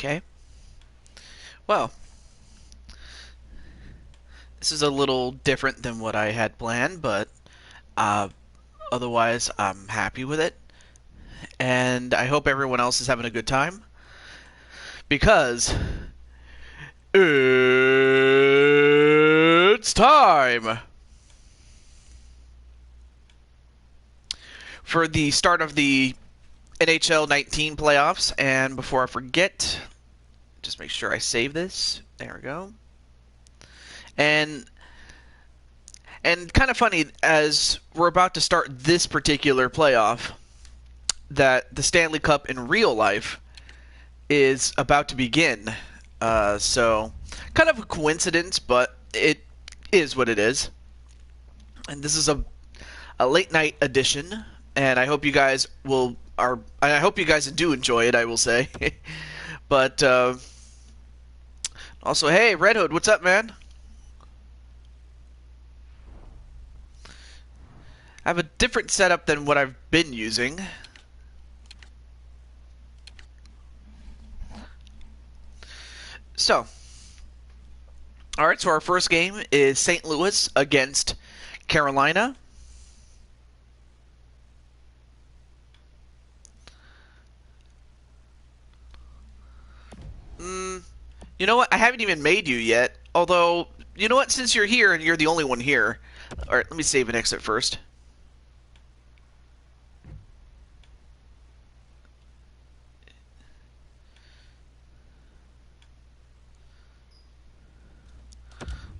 Okay. Well, this is a little different than what I had planned, but uh, otherwise I'm happy with it. And I hope everyone else is having a good time because it's time for the start of the NHL 19 playoffs. And before I forget, just make sure I save this. There we go. And kind of funny, as we're about to start this particular playoff, that the Stanley Cup in real life is about to begin. So, kind of a coincidence, but it is what it is. And this is a late night edition, and I hope you guys I hope you guys do enjoy it, I will say. But also, hey, Red Hood, what's up, man? I have a different setup than what I've been using. So, alright, so our first game is St. Louis against Carolina. You know what? I haven't even made you yet. Although, you know what? Since you're here and you're the only one here. Alright, let me save and exit first.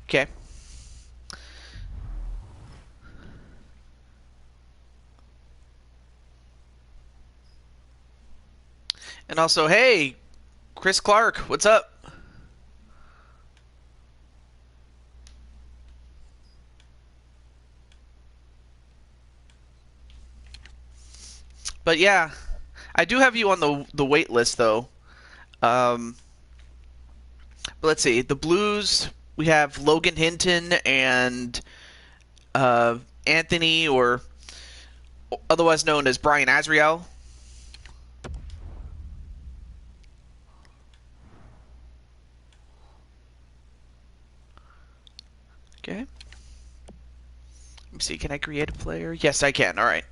Okay. And also, hey, Chris Clark, what's up? But yeah, I do have you on the wait list though. But let's see, the Blues. We have Logan Hinton and Anthony, or otherwise known as Brian Azriel. Okay. Let me see. Can I create a player? Yes, I can. All right.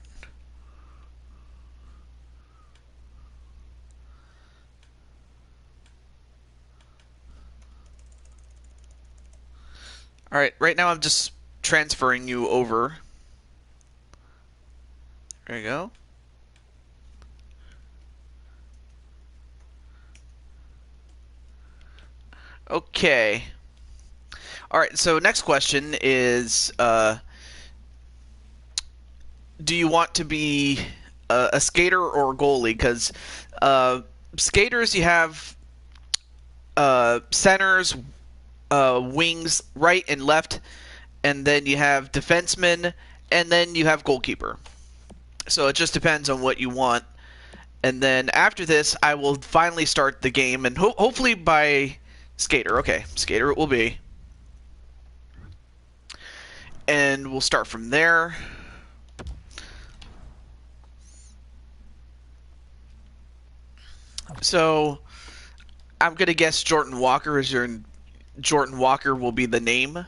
All right. Right now, I'm just transferring you over. There you go. Okay. All right. So next question is, do you want to be a skater or a goalie? Because skaters, you have centers, wings, right and left, and then you have defensemen, and then you have goalkeeper. So it just depends on what you want. And then after this, I will finally start the game, and hopefully by skater. Okay, skater it will be. And we'll start from there. So I'm gonna guess Jordan Walker is your. Jordan Walker will be the name.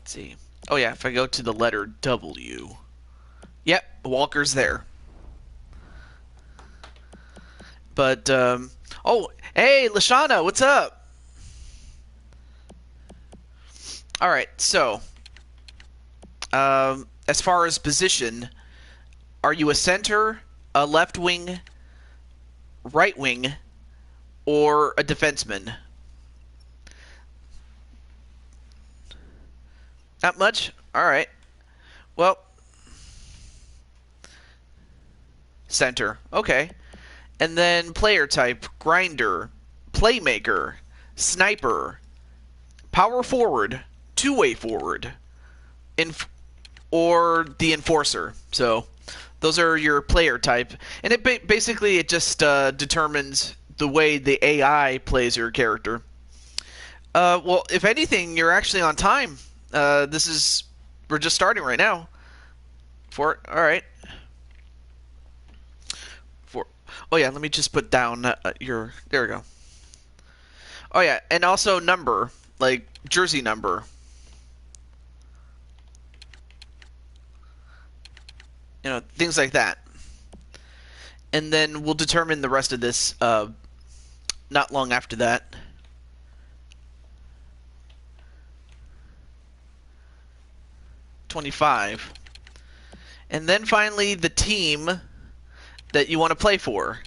Let's see. Oh yeah, if I go to the letter W. Yep, Walker's there. But, oh, hey, Lashana, what's up? Alright, so, as far as position, are you a center, a left wing, right wing, or a defenseman? Not much? Alright. Well, center. Okay. And then player type, grinder, playmaker, sniper, power forward, two-way forward, or the enforcer. So those are your player type. And it basically it just determines the way the AI plays your character. Well, if anything, you're actually on time. We're just starting right now. All right. Oh yeah, let me just put down there we go. Oh yeah, and also number, like jersey number. Things like that. And then we'll determine the rest of this not long after that. $25. And then finally the team that you want to play for.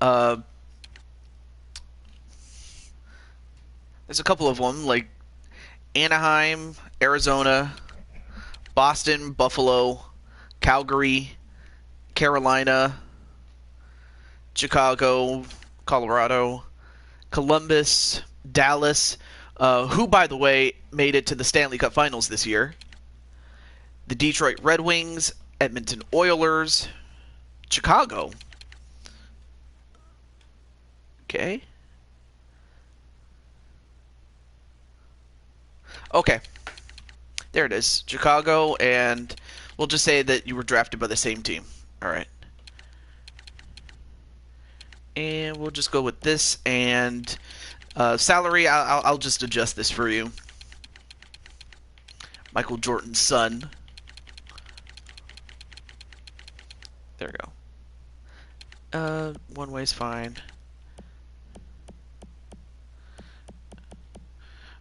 There's a couple of them, like Anaheim, Arizona, Boston, Buffalo, Calgary, Carolina, Chicago, Colorado, Columbus, Dallas, who, by the way, made it to the Stanley Cup Finals this year, the Detroit Red Wings, Edmonton Oilers, Chicago. Okay. Okay. There it is. Chicago, and we'll just say that you were drafted by the same team. All right. And we'll just go with this, and salary, I'll just adjust this for you. Michael Jordan's son. There we go. One way's fine.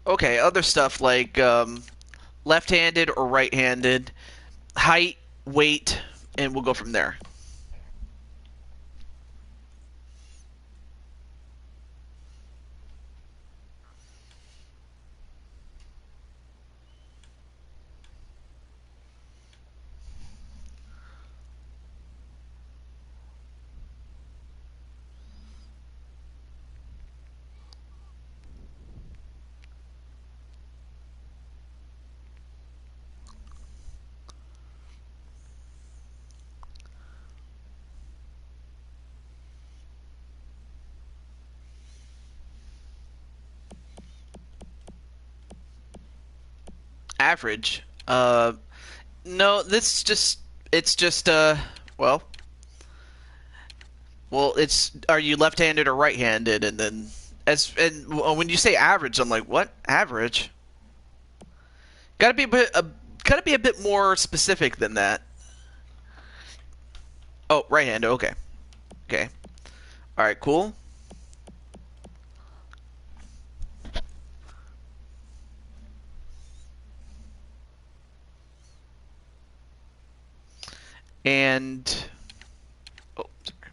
Okay, other stuff like left-handed or right-handed, height, weight, and we'll go from there. Average. No, it's just well, are you left-handed or right-handed? And then when you say average, I'm like, what? Average? Gotta be a bit more specific than that. Oh, right-handed. Okay. Okay. All right. Cool. And oh, sorry.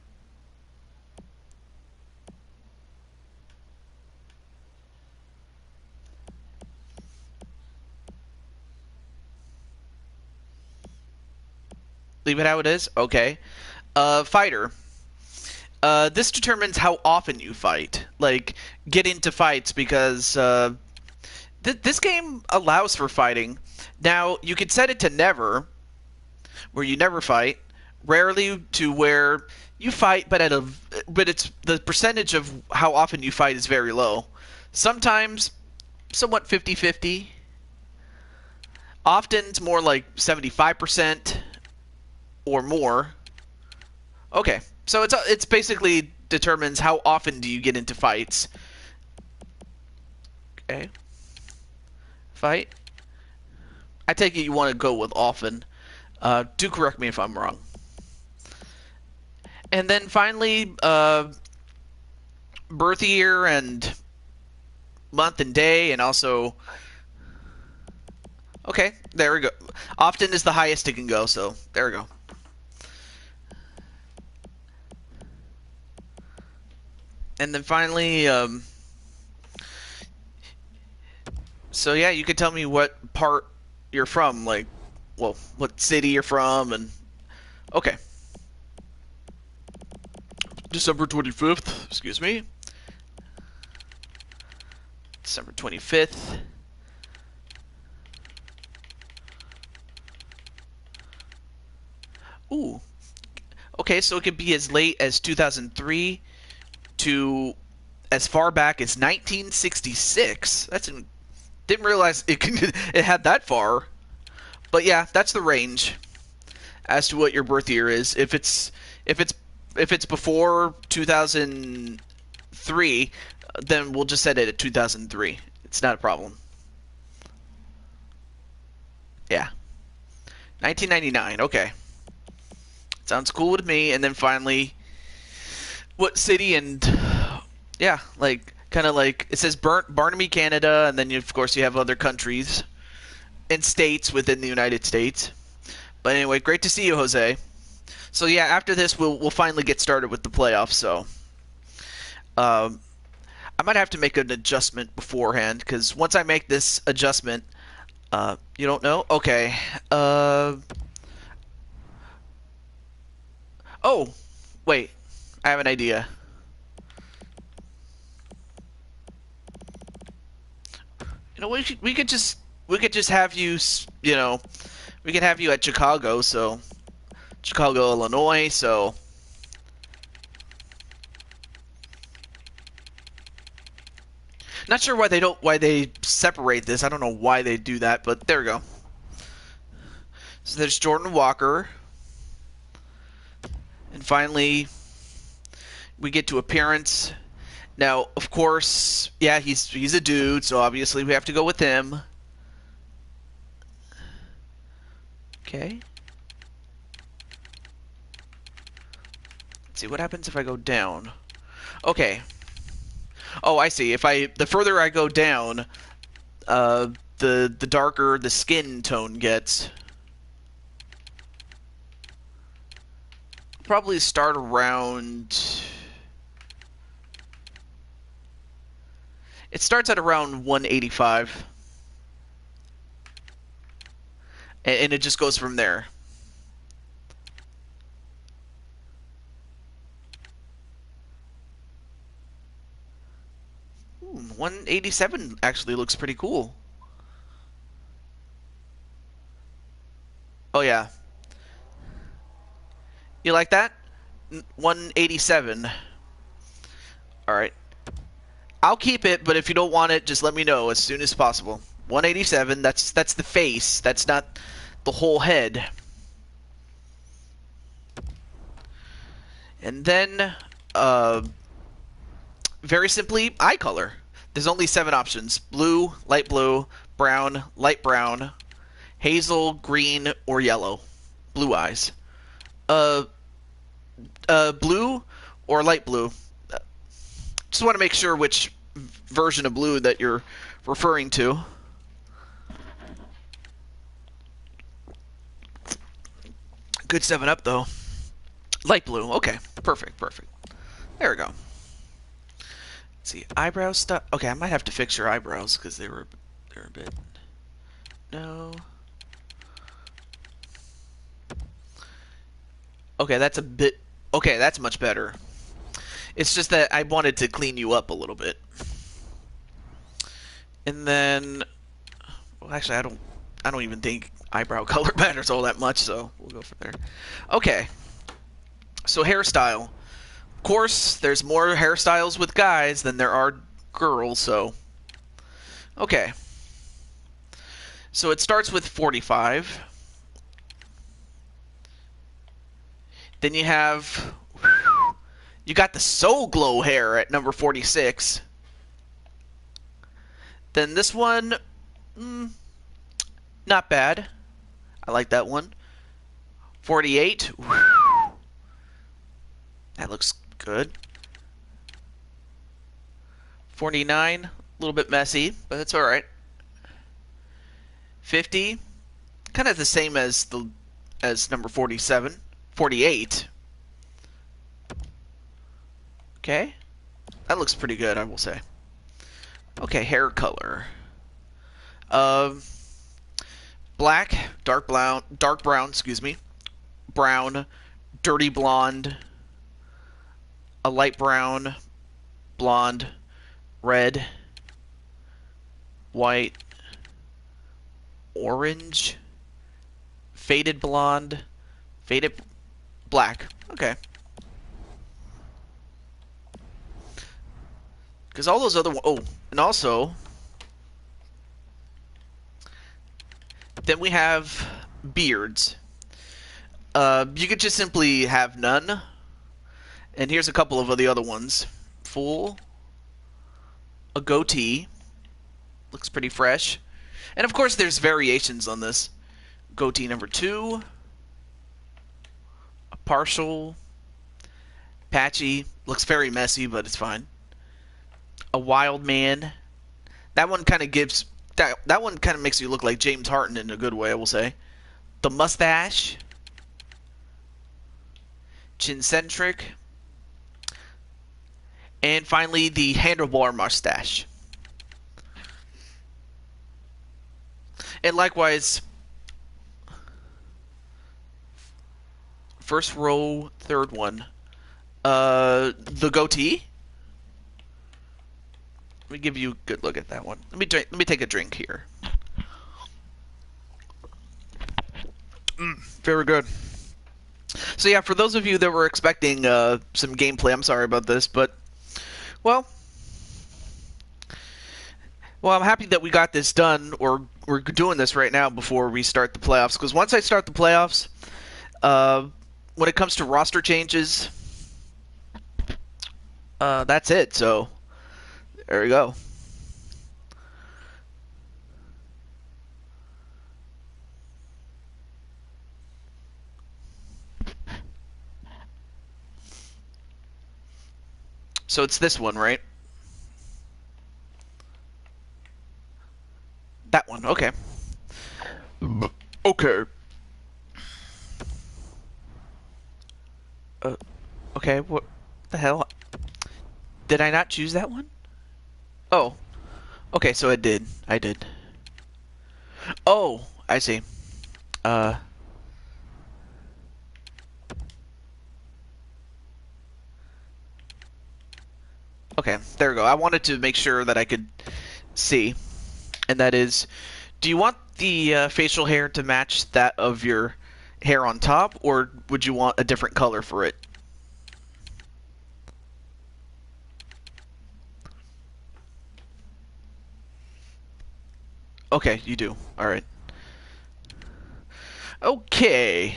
Leave it how it is. Okay. Fighter. This determines how often you fight. Like, get into fights because this game allows for fighting. Now, you could set it to never, where you never fight. Rarely to where you fight, but it's the percentage of how often you fight is very low. Sometimes, somewhat 50-50. Often, it's more like 75% or more. Okay, so it's basically determines how often do you get into fights. Okay. Fight. I take it you want to go with often. Do correct me if I'm wrong. And then finally, birth year and month and day, and also... Okay, there we go. Often is the highest it can go, so there we go. And then finally, so yeah, you could tell me what part you're from, like, well, what city you're from, and okay. December 25th, excuse me. December 25th. Ooh. Okay, so it could be as late as 2003 to as far back as 1966. Didn't realize it had that far. But yeah, that's the range as to what your birth year is. If it's before 2003, then we'll just set it at 2003. It's not a problem. Yeah. 1999. Okay. Sounds cool with me. And then finally, what city and yeah, like kind of like it says Barnaby, Canada, and then of course you have other countries and states within the United States. But anyway, great to see you, Jose. So yeah, after this we'll finally get started with the playoffs. So I might have to make an adjustment beforehand because once I make this adjustment, you don't know? Okay. Oh, wait. I have an idea. You know, we could just have you. You know, we could have you at Chicago. So Chicago, Illinois. So not sure why they separate this. I don't know why they do that, but there we go. So there's Jordan Walker. And finally, we get to appearance. Now, of course, yeah, he's a dude, so obviously we have to go with him. Okay. Let's see what happens if I go down. Okay. Oh, I see. The further I go down, the darker the skin tone gets. Probably start around. It starts at around 185, and it just goes from there. Ooh, 187 actually looks pretty cool. Oh yeah. You like that? 187. Alright. I'll keep it, but if you don't want it, just let me know as soon as possible. 187, that's the face. That's not the whole head. And then, very simply, eye color. There's only 7 options. Blue, light blue, brown, light brown, hazel, green, or yellow. Blue eyes. Blue or light blue. Just want to make sure which version of blue that you're referring to. Good 7-Up, though. Light blue. Okay. Perfect. There we go. Let's see. Eyebrow stuff. Okay, I might have to fix your eyebrows because they're a bit... No. Okay, that's a bit... Okay, that's much better. It's just that I wanted to clean you up a little bit. And then... Well, actually, I don't even think eyebrow color matters all that much, so we'll go from there. Okay. So, hairstyle. Of course, there's more hairstyles with guys than there are girls, so... Okay. So, it starts with 45. Then you have... You got the Soul Glow hair at number 46. Then this one... not bad. I like that one. 48. That looks good. 49. A little bit messy, but it's alright. 50. Kind of the same as number 47. 48. Okay. That looks pretty good, I will say. Okay, hair color. Black, dark brown, excuse me. Brown, dirty blonde, a light brown, blonde, red, white, orange, faded blonde, faded Black. Okay. Because all those other... Oh, and also... Then we have beards. You could just simply have none. And here's a couple of the other ones. Full. A goatee. Looks pretty fresh. And of course there's variations on this. Goatee number 2. A partial. Patchy. Looks very messy, but it's fine. A wild man. That one kind of gives... That one kind of makes you look like James Harden in a good way, I will say. The mustache. Chin-centric. And finally, the handlebar mustache. And likewise, first row, third one. The goatee. Let me give you a good look at that one. Let me take a drink here. Very good. So yeah, for those of you that were expecting some gameplay, I'm sorry about this, but well, I'm happy that we got this done, or we're doing this right now before we start the playoffs. Because once I start the playoffs, when it comes to roster changes, that's it. So there we go. So it's this one, right? That one, okay. Okay. Okay, what the hell? Did I not choose that one? Oh. Okay, so I did. Oh, I see. Okay, there we go. I wanted to make sure that I could see. And that is, do you want the facial hair to match that of your hair on top, or would you want a different color for it? Okay, you do. Alright. Okay.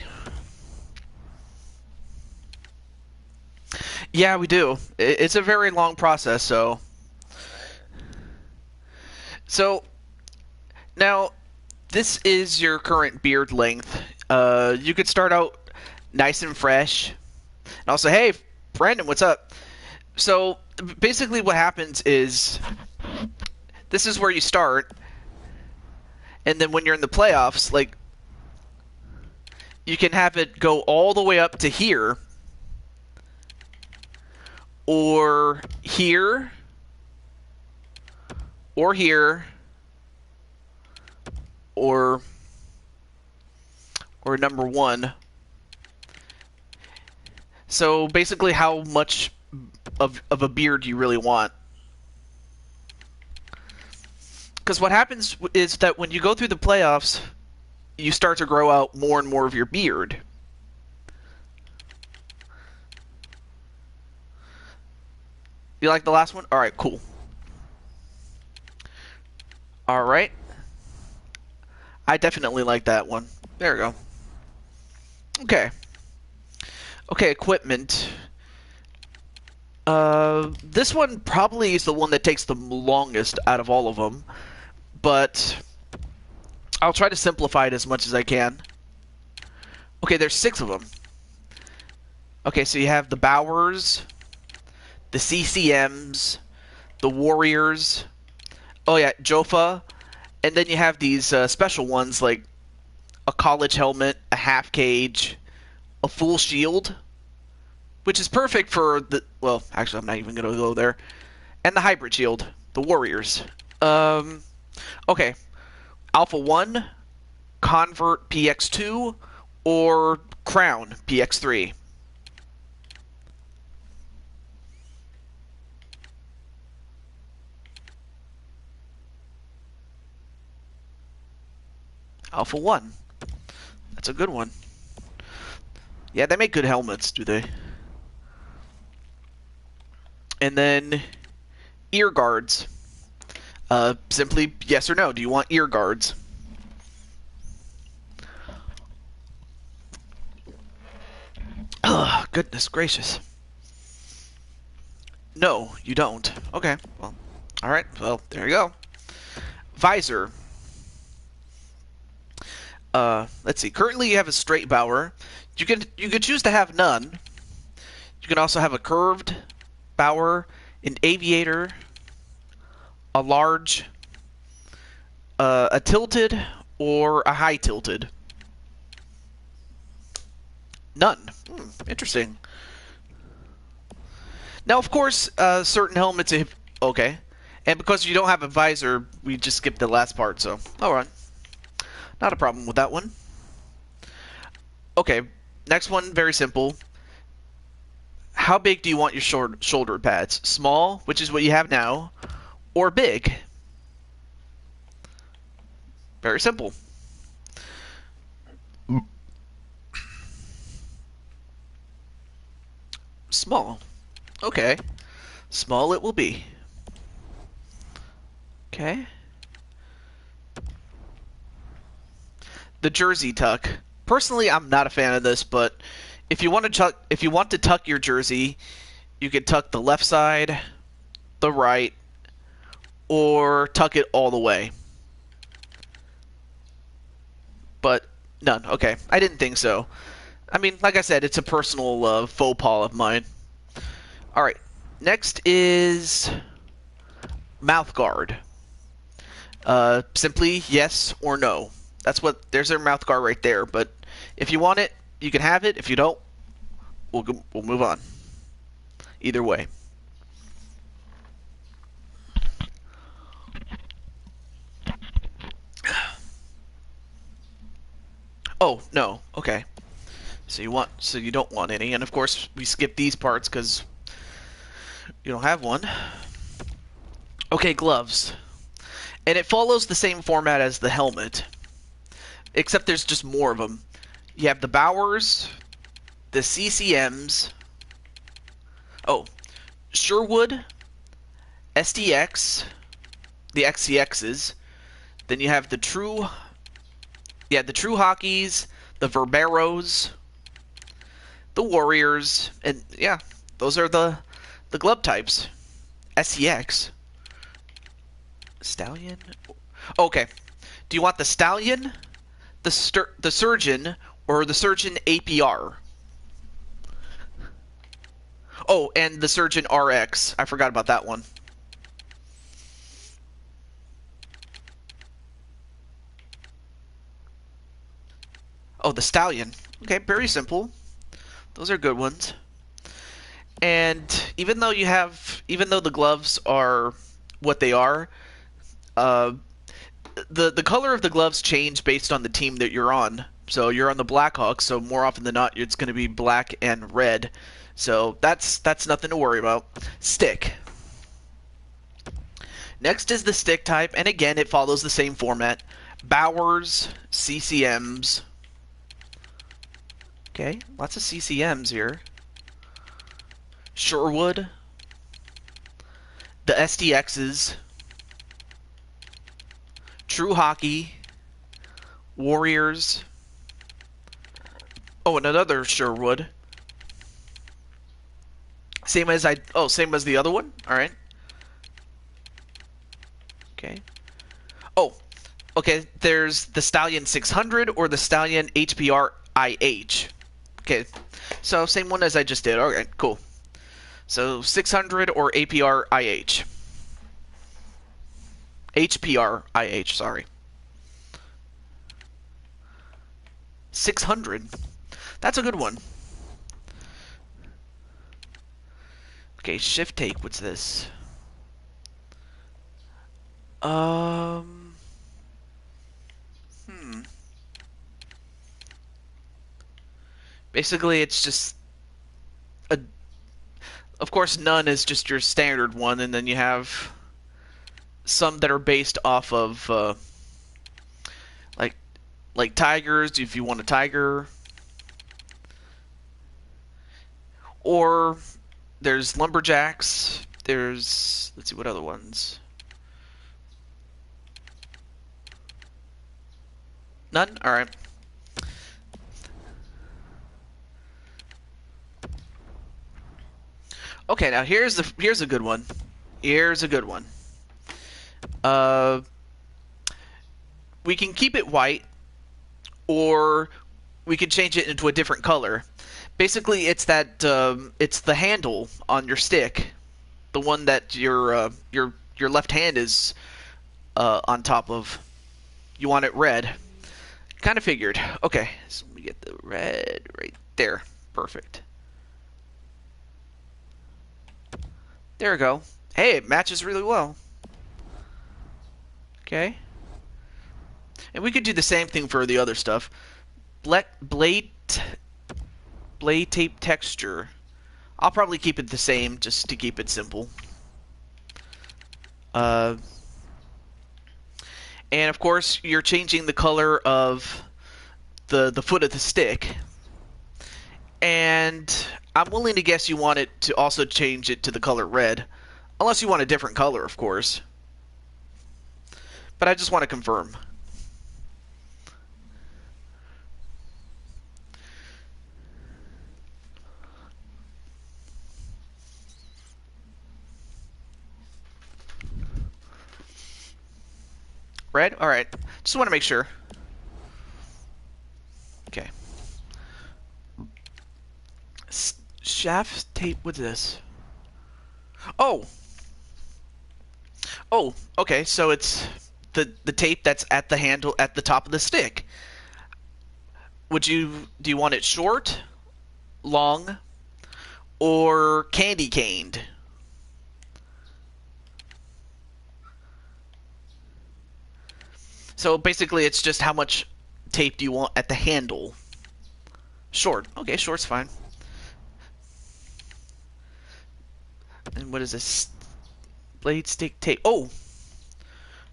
Yeah, we do. It's a very long process, so... So, now, this is your current beard length. You could start out nice and fresh. And also, hey, Brandon, what's up? So, basically what happens is, this is where you start, and then when you're in the playoffs, like, you can have it go all the way up to here, or here, or here, or number 1. So basically how much of a beard you really want. Because what happens is that when you go through the playoffs, you start to grow out more and more of your beard. You like the last one? Alright, cool. Alright. I definitely like that one. There we go. Okay. Okay, equipment. This one probably is the one that takes the longest out of all of them, but I'll try to simplify it as much as I can. Okay, there's 6 of them. Okay, so you have the Bowers, the CCMs, the Warriors, oh yeah, Jofa, and then you have these special ones like a college helmet, a half cage, a full shield, which is perfect for the... Well, actually, I'm not even going to go there. And the hybrid shield, the Warriors. Okay. Alpha 1, Convert PX2, or Crown PX3. Alpha 1. That's a good one. Yeah, they make good helmets, do they? And then ear guards. Simply yes or no. Do you want ear guards? Ugh, goodness gracious. No, you don't. Okay, well, alright, well, there you go. Visor. Let's see. Currently you have a straight bower. You can choose to have none. You can also have a curved bower, an aviator, a large, a tilted, or a high tilted. None. Interesting. Now, of course, certain helmets... Okay. And because you don't have a visor, we just skipped the last part, so... Alright. Not a problem with that one. Okay. Next one, very simple. How big do you want your shoulder pads? Small, which is what you have now, or big? Very simple. Small. Okay. Small it will be. Okay. The jersey tuck. Personally, I'm not a fan of this, but if you want to tuck your jersey, you could tuck the left side, the right, or tuck it all the way. But none. Okay, I didn't think so. I mean, like I said, it's a personal faux pas of mine. All right. Next is mouth guard. Simply yes or no. There's their mouth guard right there. But if you want it, you can have it. If you don't, we'll move on. Either way. Oh no. Okay. So you don't want any, and of course we skip these parts because you don't have one. Okay, gloves. And it follows the same format as the helmet, except there's just more of them. You have the Bowers, the CCMs, Sherwood, SDX, the XCXs. Then you have the True Hockeys, the Verberos, the Warriors, and yeah, those are the glove types. SCX. Stallion? Okay. Do you want the Stallion, the Surgeon, or the Surgeon APR? Oh, and the Surgeon RX. I forgot about that one. Oh, the Stallion. Okay, very simple. Those are good ones. And even though the gloves are what they are, the color of the gloves change based on the team that you're on. So you're on the Blackhawks, so more often than not, it's going to be black and red. So that's nothing to worry about. Stick. Next is the stick type, and again, it follows the same format. Bowers, CCMs. Okay, lots of CCMs here. Sherwood. The SDXs. True Hockey. Warriors. Oh, and another Sherwood. Same as the other one? Alright. Okay. Oh, okay, there's the Stallion 600 or the Stallion HPR IH. Okay, so same one as I just did. Alright, cool. So 600 or APR IH. HPR IH, sorry. 600. That's a good one. Okay, shift take, what's this? Basically, it's just of course, none is just your standard one, and then you have some that are based off of like tigers, if you want a tiger. Or there's lumberjacks. There's, let's see, what other ones? None? Alright. Okay, now here's a good one. Here's a good one. We can keep it white, or we can change it into a different color. Basically, it's that it's the handle on your stick, the one that your left hand is on top of. You want it red. Kind of figured. Okay, so we get the red right there. Perfect. There we go. Hey, it matches really well. Okay. And we could do the same thing for the other stuff. Blade tape texture. I'll probably keep it the same just to keep it simple. And of course, you're changing the color of the foot of the stick. And I'm willing to guess you want it to also change it to the color red. Unless you want a different color, of course. But I just want to confirm. Red? Alright. Just want to make sure. Okay. Shaft tape, what's this? Oh! Oh, okay, so it's the tape that's at the handle, at the top of the stick. Do you want it short, long, or candy caned? So basically it's just how much tape do you want at the handle? Short. Okay, short's fine. And what is this? Blade stick tape. Oh!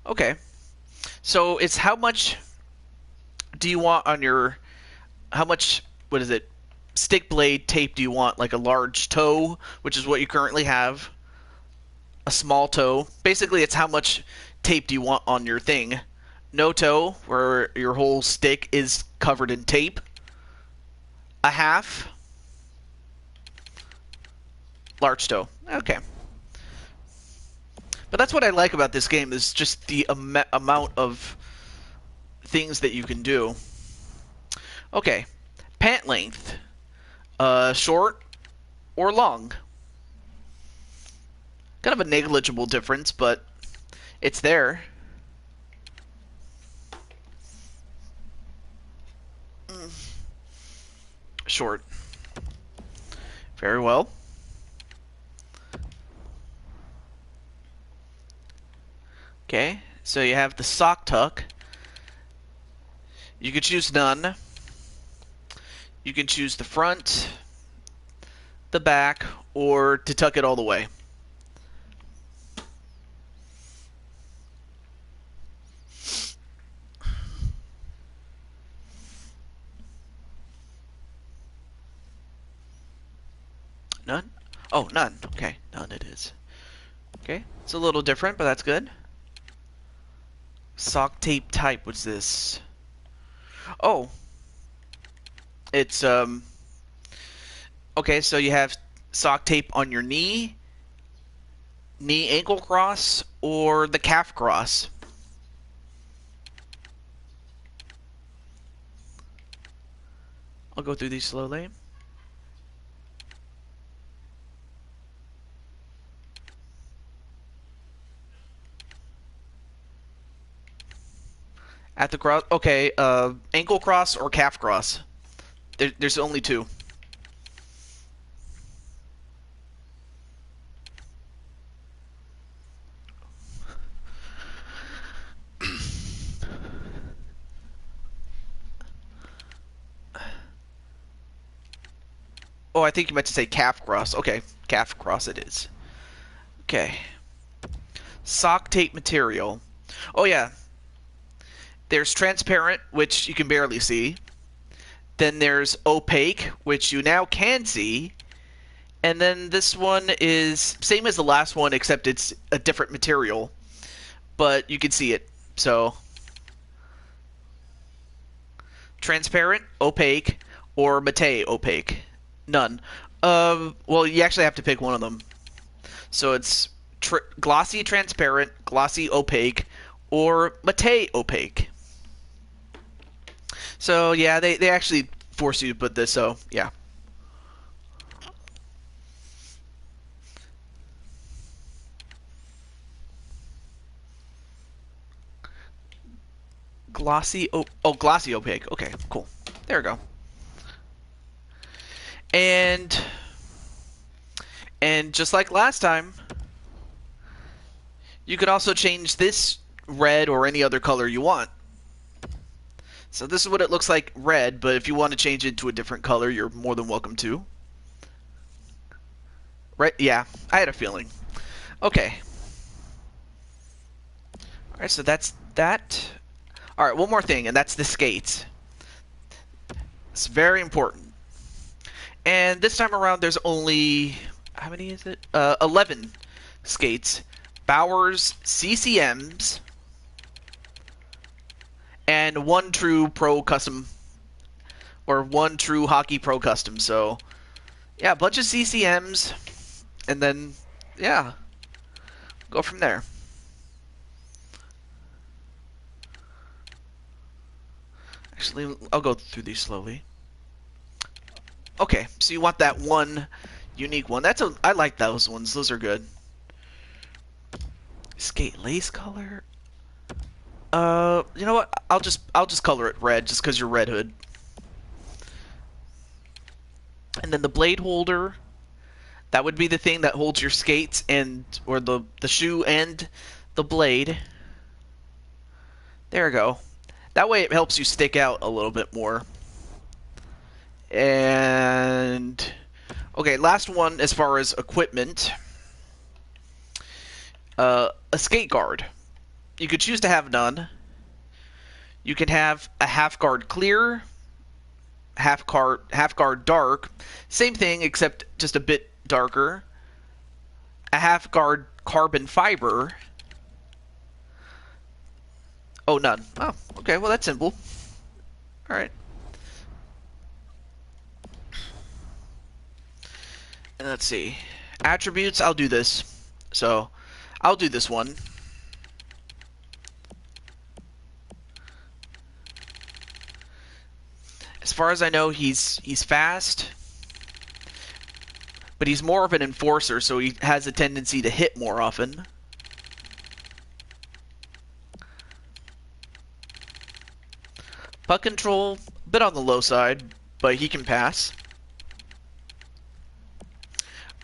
Okay. So it's how much do you want on your... How much, what is it? Stick blade tape do you want? Like a large toe, which is what you currently have. A small toe. Basically, it's how much tape do you want on your thing. No toe, where your whole stick is covered in tape. A half. Large toe. Okay. But that's what I like about this game, is just the amount of things that you can do. Okay. Pant length. Short or long? Kind of a negligible difference, but it's there. Short. Very well. Okay, so you have the sock tuck. You could choose none. You can choose the front, the back, or to tuck it all the way. None? Oh, none. Okay, none it is. Okay, it's a little different, but that's good. Sock tape type, what's this? Oh. It's, okay, so you have sock tape on your knee ankle cross, or the calf cross. I'll go through these slowly. At the cross, okay, ankle cross or calf cross. There's only two. Oh, I think you meant to say calf cross. Okay, calf cross it is. Okay. Sock tape material. Oh yeah. There's transparent, which you can barely see. Then there's opaque, which you now can see. And then this one is same as the last one, except it's a different material. But you can see it. So, transparent, opaque, or matte opaque. None. Well, you actually have to pick one of them. So it's glossy transparent, glossy opaque, or matte opaque. So yeah, they actually force you to put this. So yeah. Glossy glossy opaque. Okay, cool. There we go. And just like last time, you can also change this red or any other color you want. So this is what it looks like red, but if you want to change it to a different color, you're more than welcome to. Right? Yeah, I had a feeling. Okay. Alright, so that's that. Alright, one more thing, and that's the skates. It's very important. And this time around, there's only... How many is it? 11 skates. Bowers CCMs. And one true pro custom. Or one true hockey pro custom. So, yeah, a bunch of CCMs. And then, yeah. Go from there. Actually, I'll go through these slowly. Okay, so you want that one unique one. I like those ones. Those are good. Skate lace color. You know what? I'll just color it red, just because you're Red Hood. And then the blade holder. That would be the thing that holds your skates or the shoe and the blade. There we go. That way it helps you stick out a little bit more. And okay, last one as far as equipment. A skate guard. You could choose to have none. You can have a half guard clear, half guard dark. Same thing except just a bit darker. A half guard carbon fiber. Oh, none. Oh, okay. Well, that's simple. All right. And let's see. Attributes, I'll do this. So, I'll do this one. As far as I know, he's fast. But he's more of an enforcer, so he has a tendency to hit more often. Puck control, a bit on the low side, but he can pass.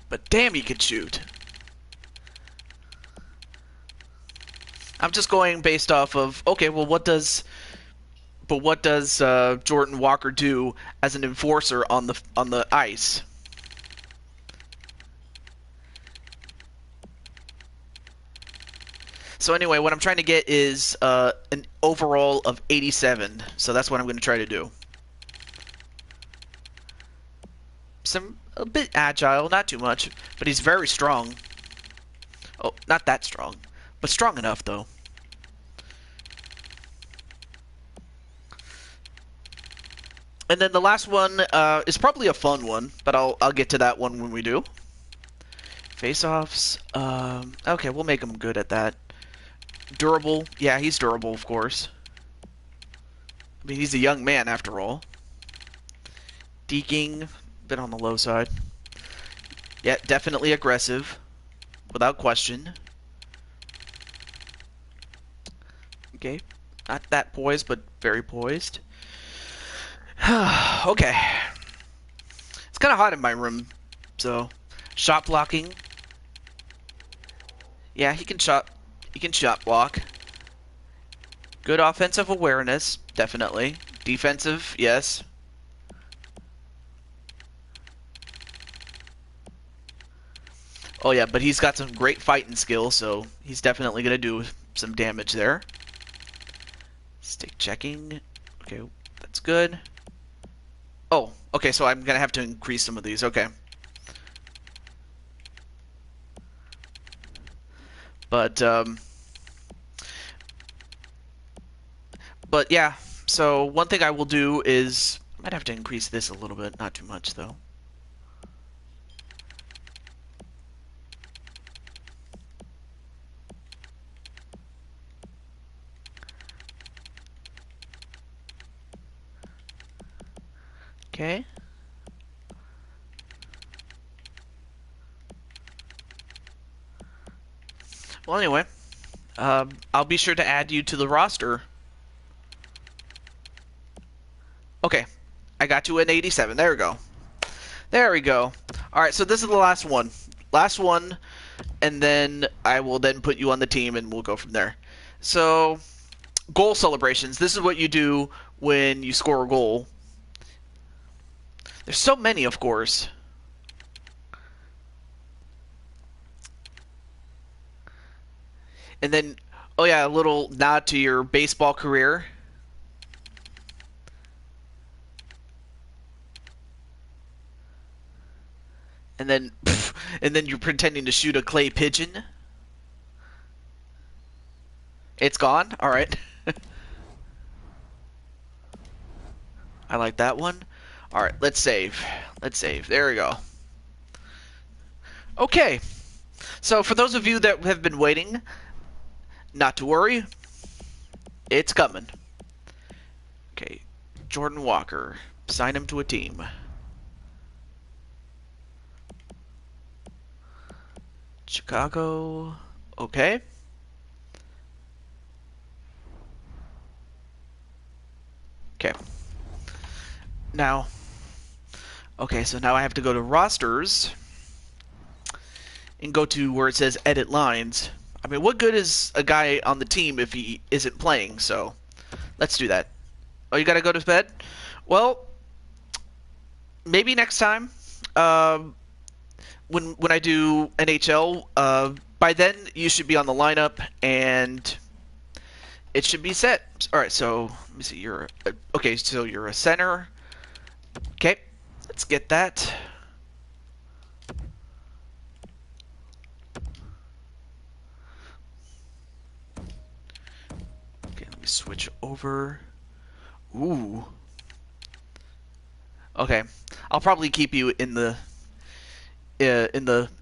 But damn, he can shoot. I'm just going based off of, okay, well, what does Jordan Walker do as an enforcer on the ice? So anyway, what I'm trying to get is an overall of 87. So that's what I'm going to try to do. A bit agile, not too much, but he's very strong. Oh, not that strong, but strong enough though. And then the last one is probably a fun one, but I'll get to that one when we do. Face-offs. Okay, we'll make him good at that. Durable. Yeah, he's durable, of course. I mean, he's a young man after all. Deking, bit on the low side. Yeah, definitely aggressive, without question. Okay, not that poised, but very poised. Okay. It's kind of hot in my room, so shot blocking. Yeah, he can shot block. Good offensive awareness, definitely. Defensive, yes. Oh yeah, but he's got some great fighting skills, so he's definitely going to do some damage there. Stick checking. Okay, that's good. Oh, okay, so I'm going to have to increase some of these. Okay. But yeah. So one thing I will do is I might have to increase this a little bit, not too much though. Okay. Well, anyway, I'll be sure to add you to the roster. Okay, I got you at 87. There we go. There we go. All right, so this is the last one. Last one, and then I will then put you on the team, and we'll go from there. So, goal celebrations. This is what you do when you score a goal. There's so many, of course. And then, oh yeah, a little nod to your baseball career. And then, and then you're pretending to shoot a clay pigeon. It's gone. All right. I like that one. All right, let's save. Let's save. There we go. Okay. So for those of you that have been waiting, not to worry. It's coming. Okay. Jordan Walker. Sign him to a team. Chicago. Okay. Okay. Now. Okay, so now I have to go to rosters and go to where it says edit lines. I mean, what good is a guy on the team if he isn't playing? So, let's do that. Oh, you gotta go to bed? Well, maybe next time. When I do NHL, by then you should be on the lineup and it should be set. All right, so let me see. You're okay. So you're a center. Okay, let's get that. Okay, let me switch over. Ooh. Okay, I'll probably keep you in the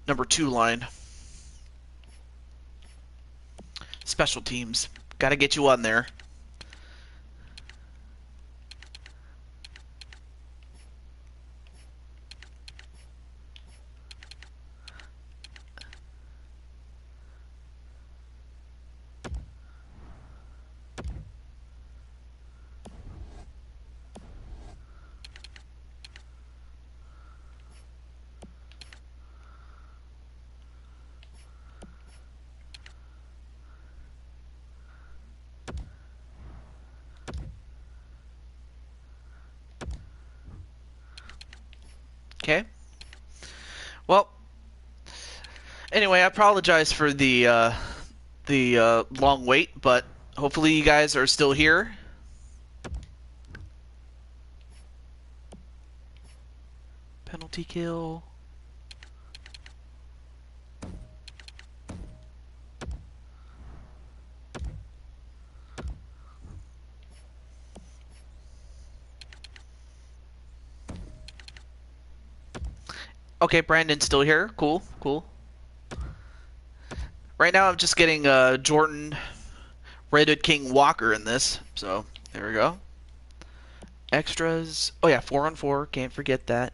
number 2 line. Special teams. Gotta get you on there. Okay. Well, anyway, I apologize for the long wait, but hopefully you guys are still here. Penalty kill. Okay, Brandon's still here. Cool, cool. Right now I'm just getting Jordan Red King Walker in this, so there we go. Extras. Oh yeah, 4-on-4. Can't forget that.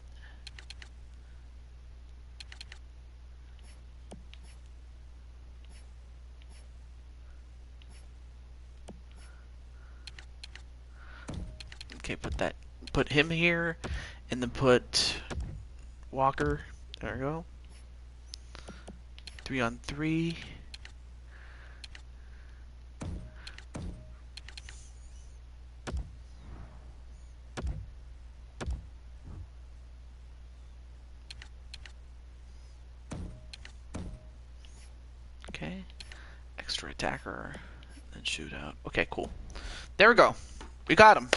Okay, put him here, and then put Walker. There we go. 3-on-3. Okay. Extra attacker, then shootout. Okay, cool. There we go. We got him.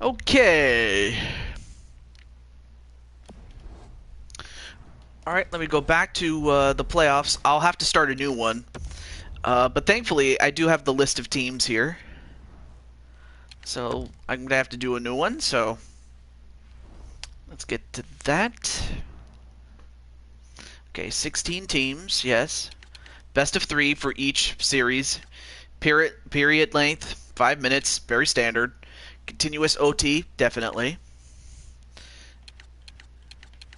Okay. All right, let me go back to the playoffs. I'll have to start a new one. But thankfully, I do have the list of teams here. So I'm going to have to do a new one. So let's get to that. Okay, 16 teams, yes. Best of 3 for each series. Period length, 5 minutes, very standard. Continuous OT, definitely.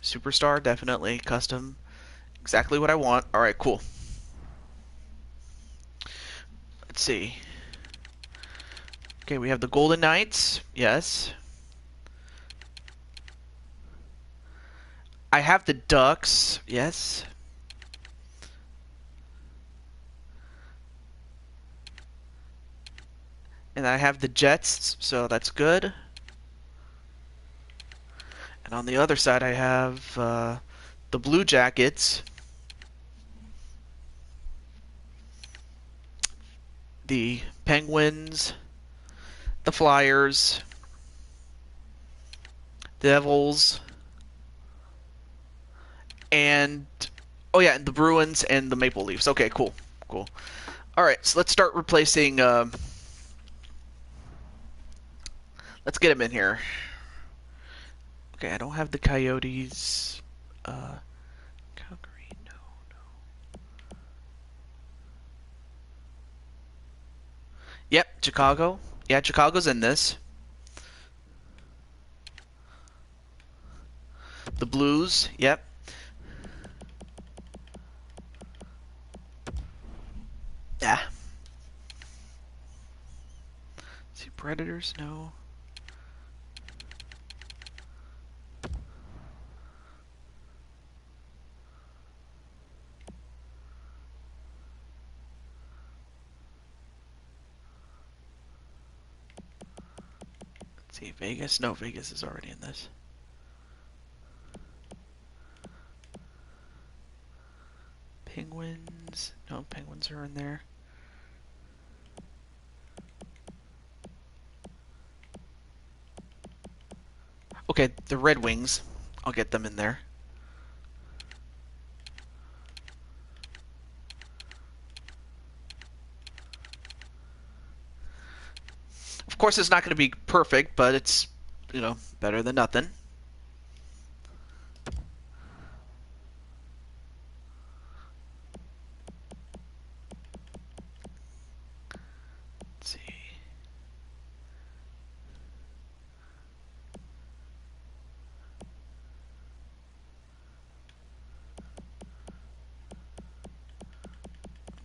Superstar, definitely. Custom, exactly what I want. All right, cool. Let's see. Okay, we have the Golden Knights, yes. I have the Ducks, yes. And I have the Jets, so that's good. And on the other side, I have the Blue Jackets, the Penguins, the Flyers, Devils, and oh yeah, and the Bruins and the Maple Leafs. Okay, cool. All right, so let's start replacing. Let's get them in here. Okay, I don't have the Coyotes. Calgary, no. Yep, Chicago. Yeah, Chicago's in this. The Blues. Yep. Yeah. See, Predators, no. Let's see, Vegas. No, Vegas is already in this. Penguins. No, Penguins are in there. Okay, the Red Wings. I'll get them in there. Of course, it's not going to be perfect, but it's, better than nothing. Let's see.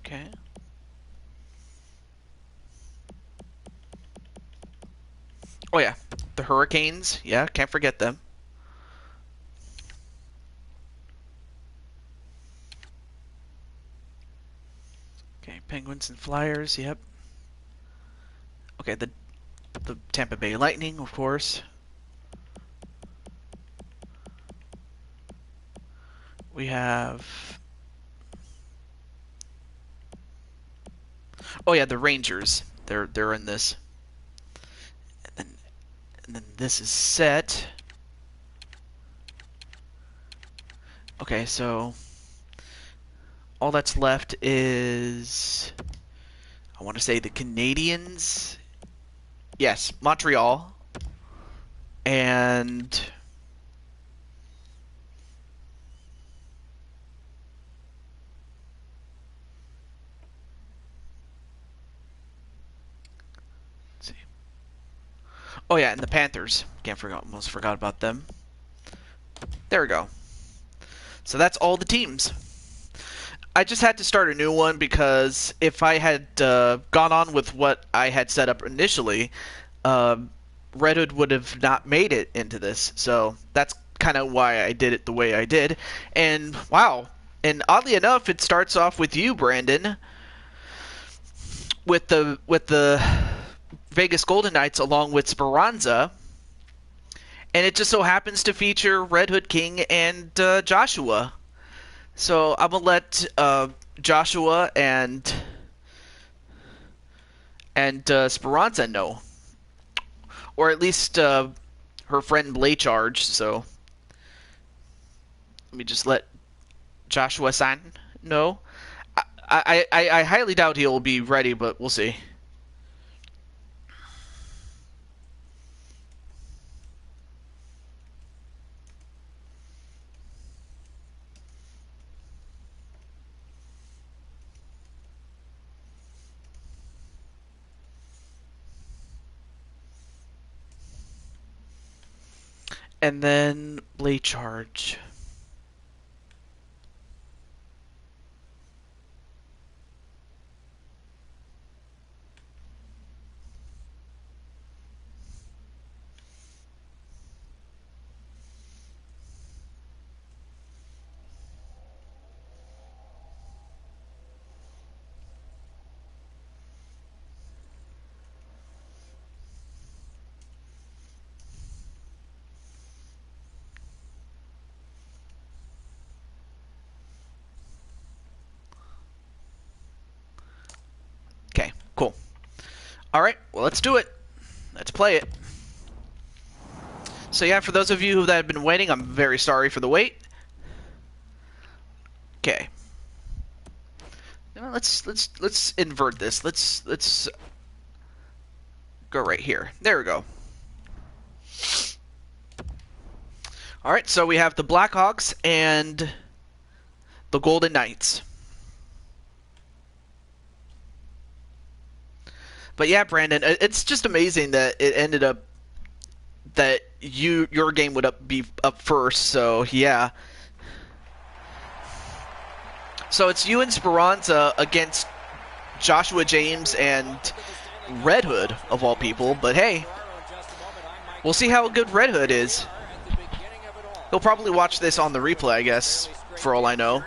Okay. Oh yeah, the Hurricanes. Yeah, can't forget them. Okay, Penguins and Flyers. Yep. Okay, the Tampa Bay Lightning, of course. We have. Oh yeah, the Rangers. They're in this. And then this is set. Okay, so all that's left is, I want to say, the Canadiens. Yes, Montreal. And let's see. Oh yeah, and the Panthers. Almost forgot about them. There we go. So that's all the teams. I just had to start a new one because if I had gone on with what I had set up initially, Red Hood would have not made it into this. So that's kind of why I did it the way I did. And wow. And oddly enough, it starts off with you, Brandon, with the Vegas Golden Knights along with Speranza. And it just so happens to feature Red Hood King and Joshua. So I'm gonna let Joshua and Speranza know, or at least her friend Blaycharge. So let me just let Joshua San? No. I highly doubt he'll be ready, but we'll see. And then Blade Charge. Okay, cool. All right, well, let's do it. Let's play it. So yeah, for those of you that have been waiting, I'm very sorry for the wait. Okay. Let's invert this. Let's go right here. There we go. All right, so we have the Blackhawks and the Golden Knights. But yeah, Brandon, it's just amazing that it ended up that your game would be up first. So yeah. So it's you and Speranza against Joshua James and Red Hood, of all people. But hey, we'll see how good Red Hood is. He'll probably watch this on the replay, I guess, for all I know.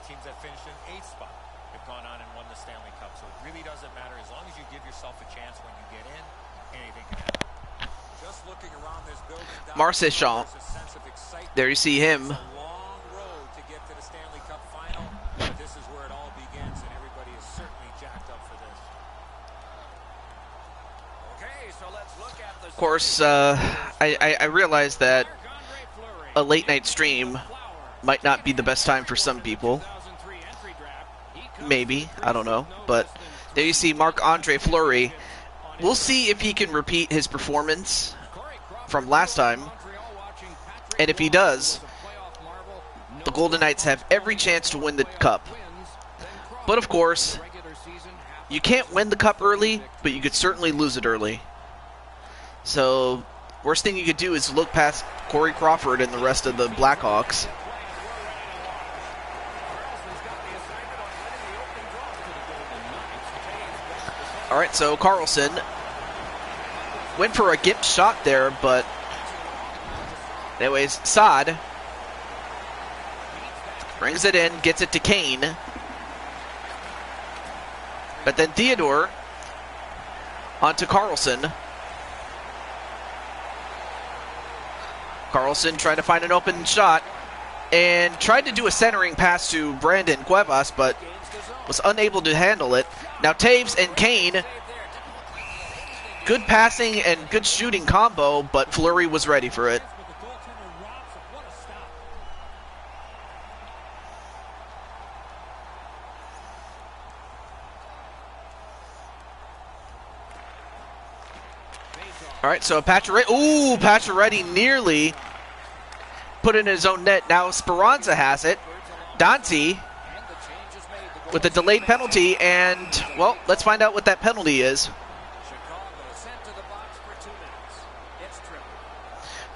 Teams that finished in 8th spot have gone on and won the Stanley Cup. So it really doesn't matter. As long as you give yourself a chance when you get in, anything can happen. Just looking around this building, Marchand. There you see him. It's a long road to get to the Stanley Cup final, but this is where it all begins, and everybody is certainly jacked up for this. Okay, so let's look at the... Of course, I realize that a late night stream might not be the best time for some people. Maybe, I don't know. But there you see Marc-Andre Fleury. We'll see if he can repeat his performance from last time. And if he does, the Golden Knights have every chance to win the cup. But of course, you can't win the cup early, but you could certainly lose it early. So, worst thing you could do is look past Corey Crawford and the rest of the Blackhawks. All right, so Carlson went for a gimp shot there, but anyways, Saad brings it in, gets it to Kane. But then Theodore onto Carlson. Carlson trying to find an open shot and tried to do a centering pass to Brandon Cuevas, but was unable to handle it. Now Taves and Kane, good passing and good shooting combo, but Fleury was ready for it. All right, so Pacioretty nearly put it in his own net. Now Speranza has it. Dante with a delayed penalty, and, well, let's find out what that penalty is.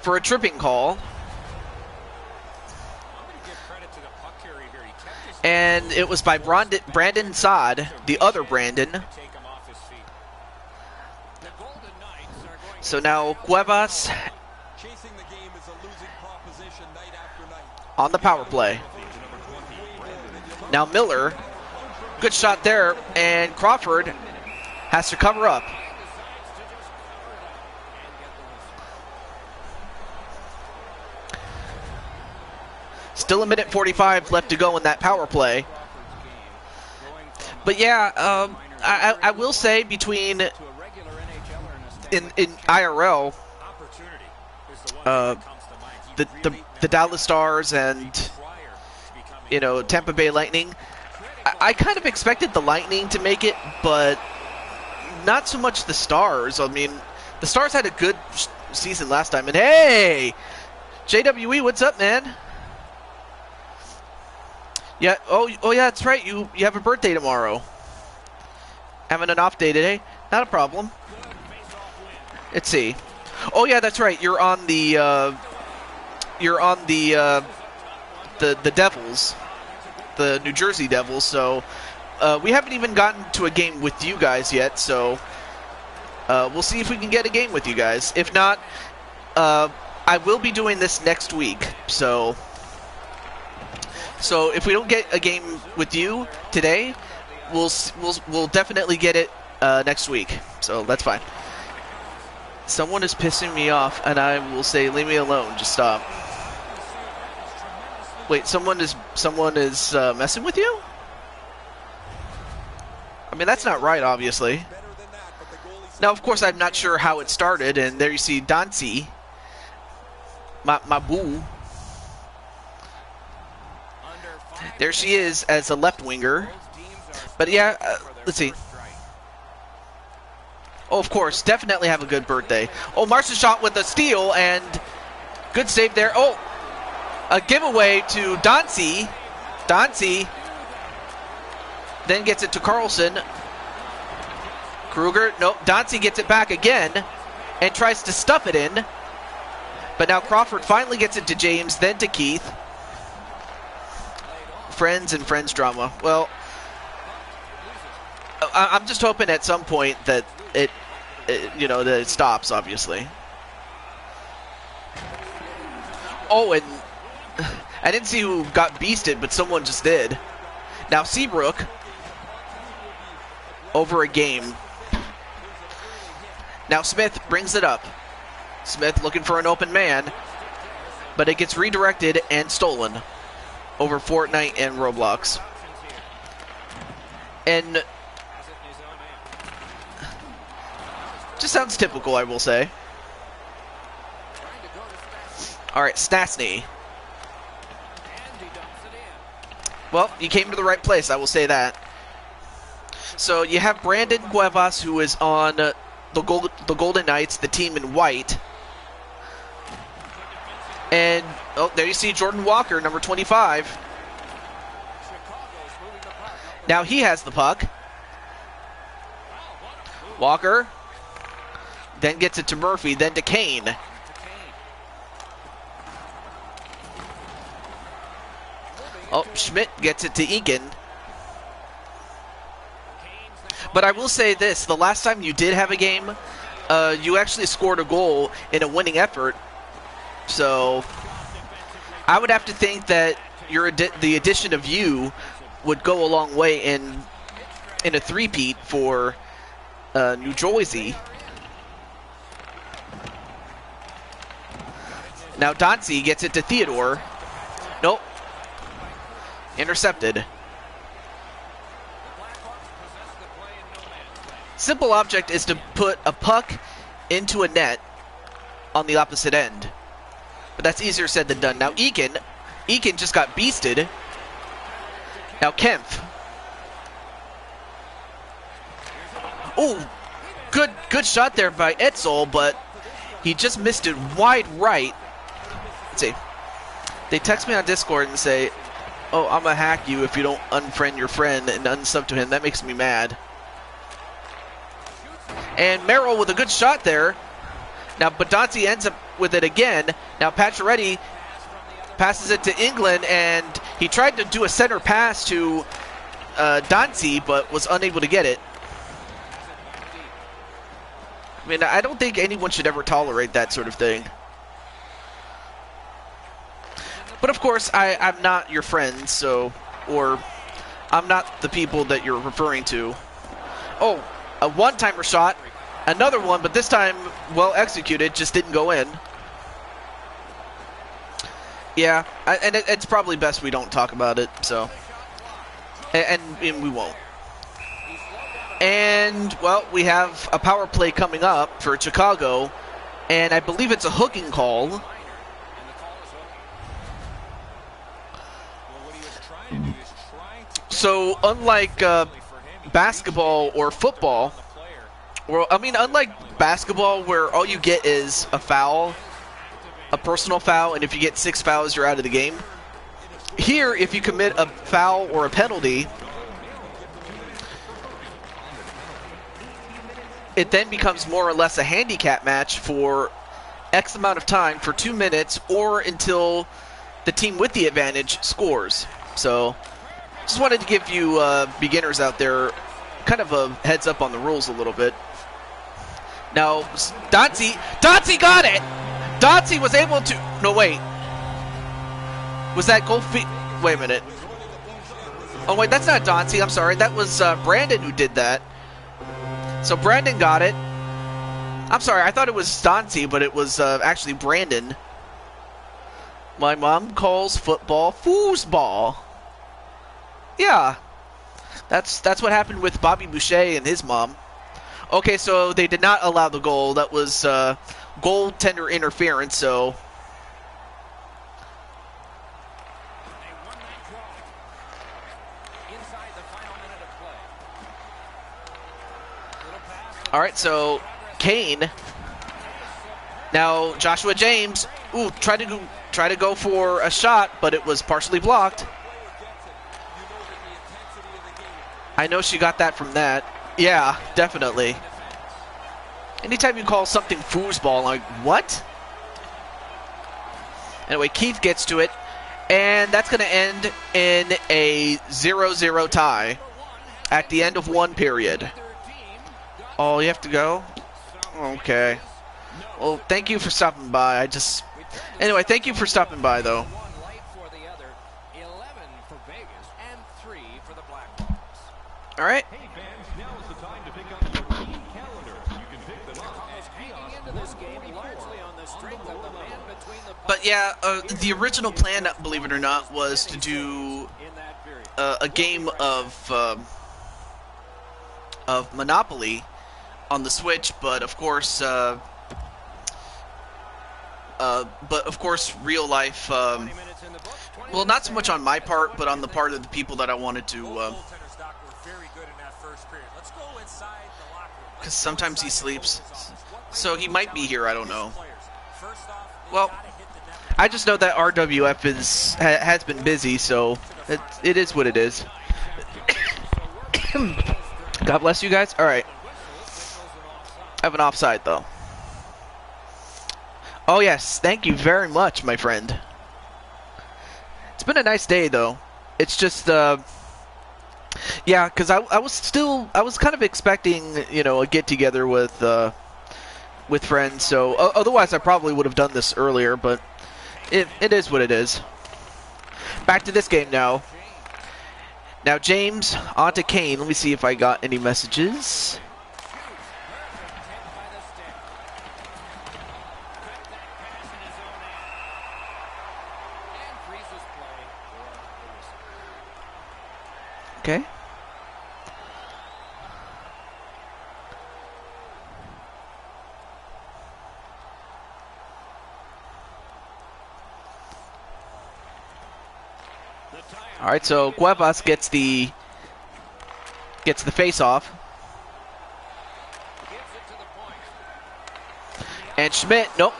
For a tripping call. And it was by Brandon Saad, the other Brandon. So now Cuevas on the power play. Now Miller, good shot there, and Crawford has to cover up. Still a minute 45 left to go in that power play. But yeah, I will say between in IRL, the Dallas Stars and Tampa Bay Lightning, I kind of expected the Lightning to make it, but not so much the Stars. I mean, the Stars had a good season last time, and hey, JWE, what's up, man? Yeah. Oh yeah, that's right. You have a birthday tomorrow. Having an off day today? Not a problem. Let's see. Oh yeah, that's right. You're on the Devils, the New Jersey Devils. So we haven't even gotten to a game with you guys yet. So we'll see if we can get a game with you guys. If not, I will be doing this next week. So if we don't get a game with you today, we'll definitely get it next week. So that's fine. Someone is pissing me off, and I will say, leave me alone. Just stop. Wait, someone is messing with you? I mean, that's not right, obviously. Now, of course, I'm not sure how it started, and there you see Dancy, my boo. There she is as a left winger. But yeah, let's see. Oh, of course, definitely have a good birthday. Oh, Marcia shot with a steal, and good save there. Oh, a giveaway to Dancy. Dancy then gets it to Carlson. Kruger, nope, Dancy gets it back again and tries to stuff it in. But now Crawford finally gets it to James, then to Keith. Friends and friends drama. Well, I'm just hoping at some point that that it stops, obviously. Oh, and I didn't see who got beasted, but someone just did. Now Seabrook over a game. Now Smith brings it up. Smith looking for an open man, but it gets redirected and stolen over Fortnite and Roblox. And just sounds typical, I will say. Alright, Stastny. Well, you came to the right place, I will say that. So you have Brandon Cuevas, who is on the Golden Knights, the team in white. And, oh, there you see Jordan Walker, number 25. Now he has the puck. Walker then gets it to Murphy, then to Kane. Oh, Schmidt gets it to Eakin. But I will say this, the last time you did have a game, you actually scored a goal in a winning effort. So I would have to think that the addition of you would go a long way in a three-peat for New Jersey. Now Dancy gets it to Theodore. Nope. Intercepted. Simple object is to put a puck into a net on the opposite end. But that's easier said than done. Now Eakin just got beasted. Now Kempf. Oh, good shot there by Etzel, but he just missed it wide right. Let's see. They text me on Discord and say, oh, I'm gonna hack you if you don't unfriend your friend and unsub to him. That makes me mad. And Merrill with a good shot there. Now Badanti ends up with it again. Now Pacioretty passes it to England, and he tried to do a center pass to Dancy, but was unable to get it. I mean, I don't think anyone should ever tolerate that sort of thing. But of course, I'm not your friend, so, or I'm not the people that you're referring to. Oh, a one-timer shot. Another one, but this time well executed, just didn't go in. Yeah, and it's probably best we don't talk about it, so. And we won't. And, well, we have a power play coming up for Chicago, and I believe it's a hooking call. So, unlike basketball or football, unlike basketball where all you get is a foul, a personal foul, and if you get 6 fouls, you're out of the game. Here, if you commit a foul or a penalty, it then becomes more or less a handicap match for X amount of time, for 2 minutes, or until the team with the advantage scores. So, just wanted to give you beginners out there kind of a heads up on the rules a little bit. Now, Dotsie got it! Dotsie was able to... No, wait. Was that goal feet? Wait a minute. Oh, wait, that's not Dotsie. I'm sorry. That was Brandon who did that. So Brandon got it. I'm sorry. I thought it was Dotsie, but it was actually Brandon. My mom calls football foosball. Yeah. That's what happened with Bobby Boucher and his mom. Okay, so they did not allow the goal. That was goaltender interference, so... Alright, so Kane. Now Joshua James. Ooh, tried to go for a shot, but it was partially blocked. I know she got that from that. Yeah, definitely. Anytime you call something foosball, I'm like, what? Anyway, Keith gets to it, and that's going to end in a 0-0 tie at the end of one period. Oh, you have to go? Okay. Well, thank you for stopping by. Anyway, thank you for stopping by, though. All right. But yeah, the original plan, believe it or not, was to do a game of Monopoly on the Switch, but of course, real life. Well, not so much on my part, but on the part of the people that I wanted to. Because sometimes he sleeps, so he might be here. I don't know. Well, I just know that RWF has been busy, so it is what it is. God bless you guys. All right. I have an offside though. Oh yes, thank you very much, my friend. It's been a nice day though. It's just yeah, because I was kind of expecting, you know, a get together with friends. So otherwise I probably would have done this earlier, but it is what it is. Back to this game now. Now James on to Kane. Let me see if I got any messages. Okay. All right, so Cuevas gets the face-off. And Schmidt, nope.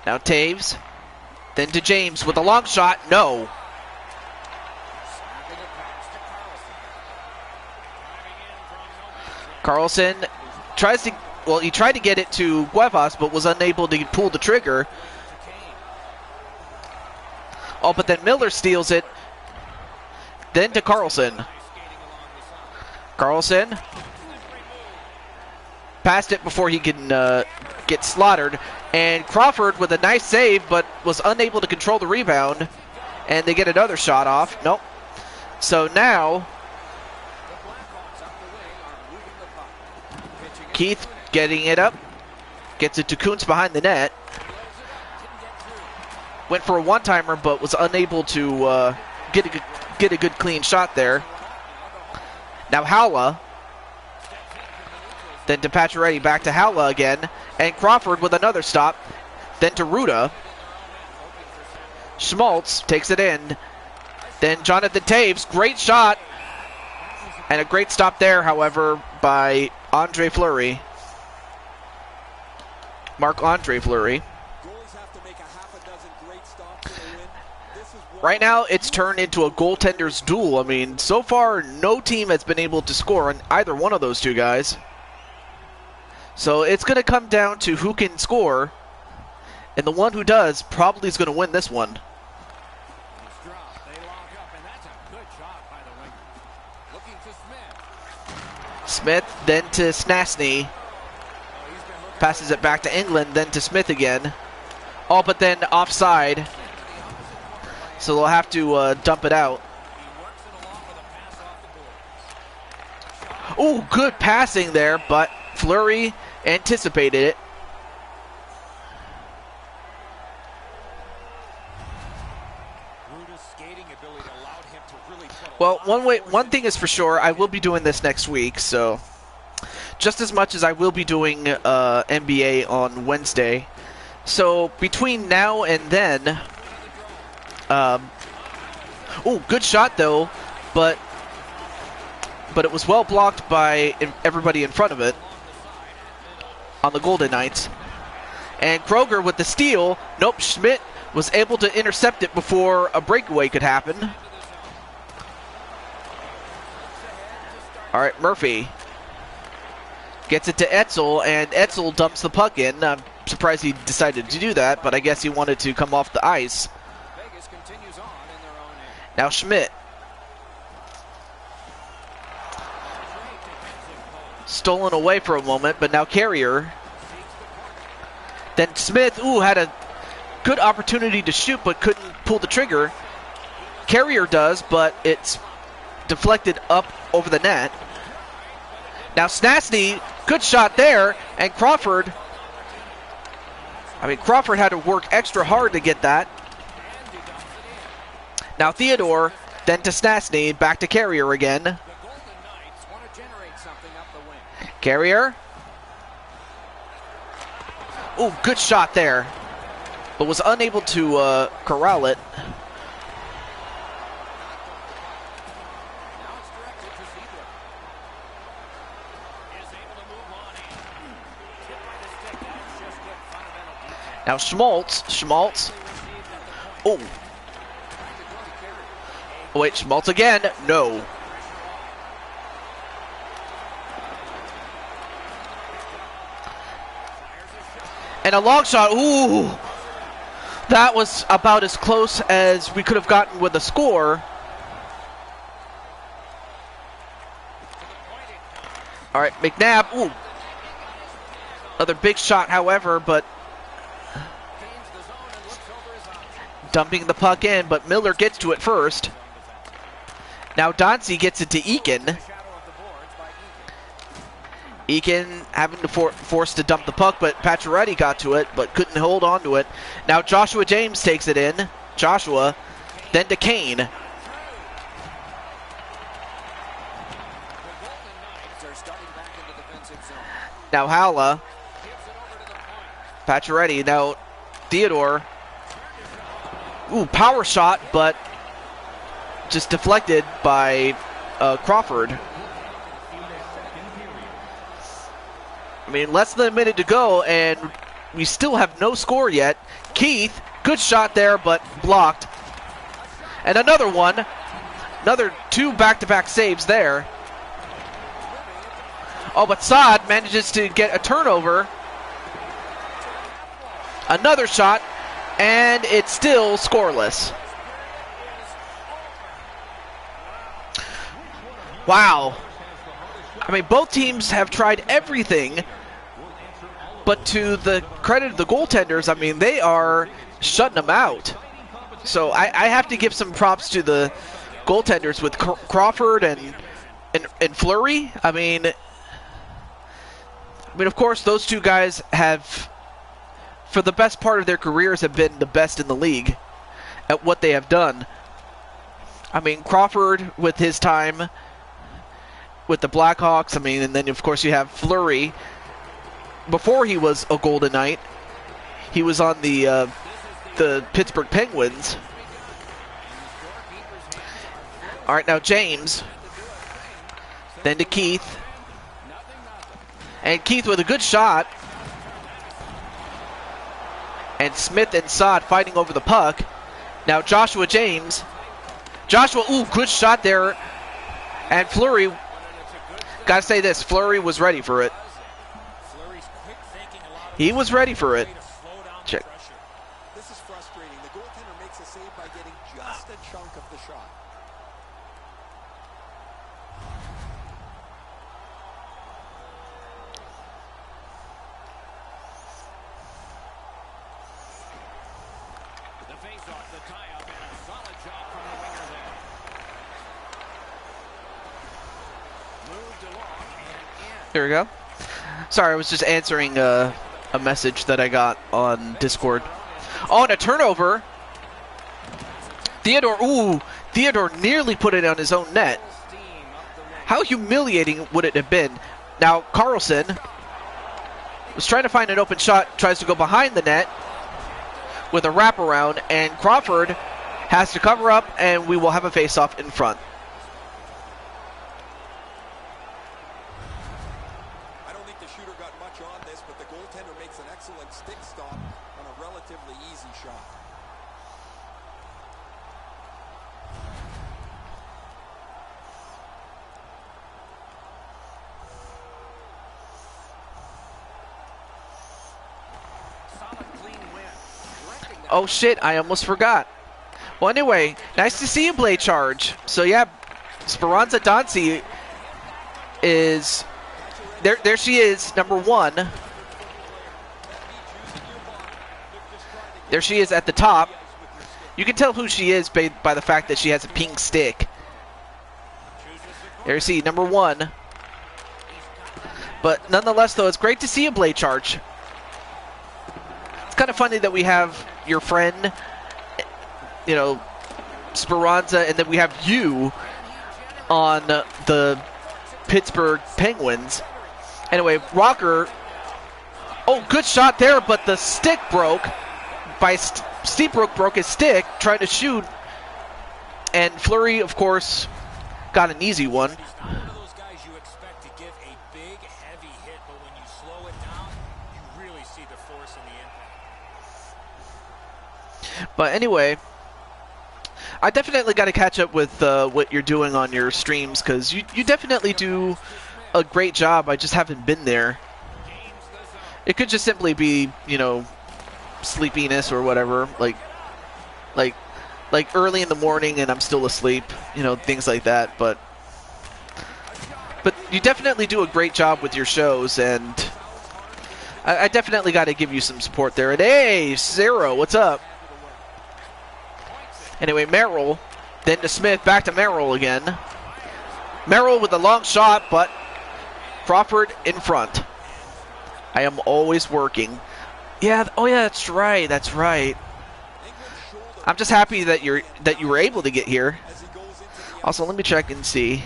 Now Taves, then to James with a long shot, no. Carlson tries to, well, he tried to get it to Cuevas, but was unable to pull the trigger. Oh, but then Miller steals it. Then to Carlson. Carlson passed it before he can get slaughtered. And Crawford with a nice save, but was unable to control the rebound. And they get another shot off. Nope. So now Keith getting it up. Gets it to Kuntz behind the net. Went for a one-timer, but was unable to get a good clean shot there. Now Howla. Then to Pacioretty, back to Howla again. And Crawford with another stop. Then to Ruda. Schmaltz takes it in. Then Jonathan Taves, great shot. And a great stop there, however, by Andre Fleury. Marc-Andre Fleury. Right now, it's turned into a goaltender's duel. I mean, so far, no team has been able to score on either one of those two guys. So it's going to come down to who can score, and the one who does probably is going to win this one. Smith, then to Snasny. Passes it back to England, then to Smith again. Oh, but then offside. So they'll have to dump it out. Oh, good passing there, but Fleury anticipated it. Well, one thing is for sure, I will be doing this next week, so just as much as I will be doing NBA on Wednesday. So between now and then, oh, good shot though, but it was well blocked by everybody in front of it on the Golden Knights. And Kroger with the steal. Nope, Schmidt was able to intercept it before a breakaway could happen. All right, Murphy gets it to Etzel, and Etzel dumps the puck in. I'm surprised he decided to do that, but I guess he wanted to come off the ice. Now Schmidt. Stolen away for a moment, but now Carrier. Then Smith, had a good opportunity to shoot, but couldn't pull the trigger. Carrier does, but it's deflected up over the net. Now Snasny, good shot there, and Crawford had to work extra hard to get that. Now Theodore, then to Snasny, back to Carrier again. Carrier. Ooh, good shot there, but was unable to corral it. Now Schmaltz. Oh. Oh wait, Schmaltz again. No. And a long shot. Ooh. That was about as close as we could have gotten with a score. All right, McNabb. Ooh. Another big shot, however, but dumping the puck in, but Miller gets to it first. Now Dauncey gets it to Eakin. Eakin having to force to dump the puck, but Pacioretty got to it, but couldn't hold on to it. Now Joshua James takes it in. Joshua, then to Kane. Now Howla. Pacioretty, now Theodore. Ooh, power shot, but just deflected by Crawford. I mean, less than a minute to go, and we still have no score yet. Keith, good shot there, but blocked. And another one. Another two back-to-back saves there. Oh, but Saad manages to get a turnover. Another shot. And it's still scoreless. Wow. I mean, both teams have tried everything, but to the credit of the goaltenders, I mean, they are shutting them out. So I have to give some props to the goaltenders with Crawford and Fleury. I mean, I mean, of course, those two guys have, for the best part of their careers, have been the best in the league at what they have done. I mean, Crawford with his time with the Blackhawks, I mean, and then of course you have Fleury. Before he was a Golden Knight, he was on the Pittsburgh Penguins. All right, now James, then to Keith, and Keith with a good shot, and Smith and Saad fighting over the puck. Now Joshua James, ooh, good shot there, and Fleury. Gotta say this, Fleury was ready for it. He was ready for it. Check. This is frustrating. The goaltender makes a save by getting just a chunk of the shot. The face-off, the tie-up, and a solid job from the winger there. Moved along and in. Here we go. Sorry, I was just answering a message that I got on Discord. Oh, and a turnover. Theodore nearly put it on his own net. How humiliating would it have been? Now, Carlson was trying to find an open shot, tries to go behind the net with a wraparound, and Crawford has to cover up, and we will have a face-off in front. Stick stop on a relatively easy shot. Solid clean win. Oh shit, I almost forgot. Well, anyway, nice to see you, Blade Charge. So yeah, Speranza Dancy is there she is, number 1. There she is at the top. You can tell who she is by the fact that she has a pink stick. There you see, number 1. But nonetheless, though, it's great to see a Blade Charge. It's kind of funny that we have your friend, you know, Speranza, and then we have you on the Pittsburgh Penguins. Anyway, Rocker. Oh, good shot there, but the stick broke. Steepbrook broke his stick trying to shoot, and Fleury, of course, got an easy one. He's not one of those guys you expect to give a big, heavy hit, but when you slow it down, you really see the force in the impact. But anyway, I definitely got to catch up with what you're doing on your streams, because you definitely do a great job. I just haven't been there. It could just simply be, you know, sleepiness or whatever, like early in the morning and I'm still asleep, you know, things like that. But you definitely do a great job with your shows, and I definitely got to give you some support there. And hey, Zero, what's up? Anyway, Merrill, then to Smith, back to Merrill again. Merrill with a long shot, but Crawford in front. I am always working. Yeah, oh yeah, that's right, that's right. I'm just happy that you were able to get here. Also, let me check and see.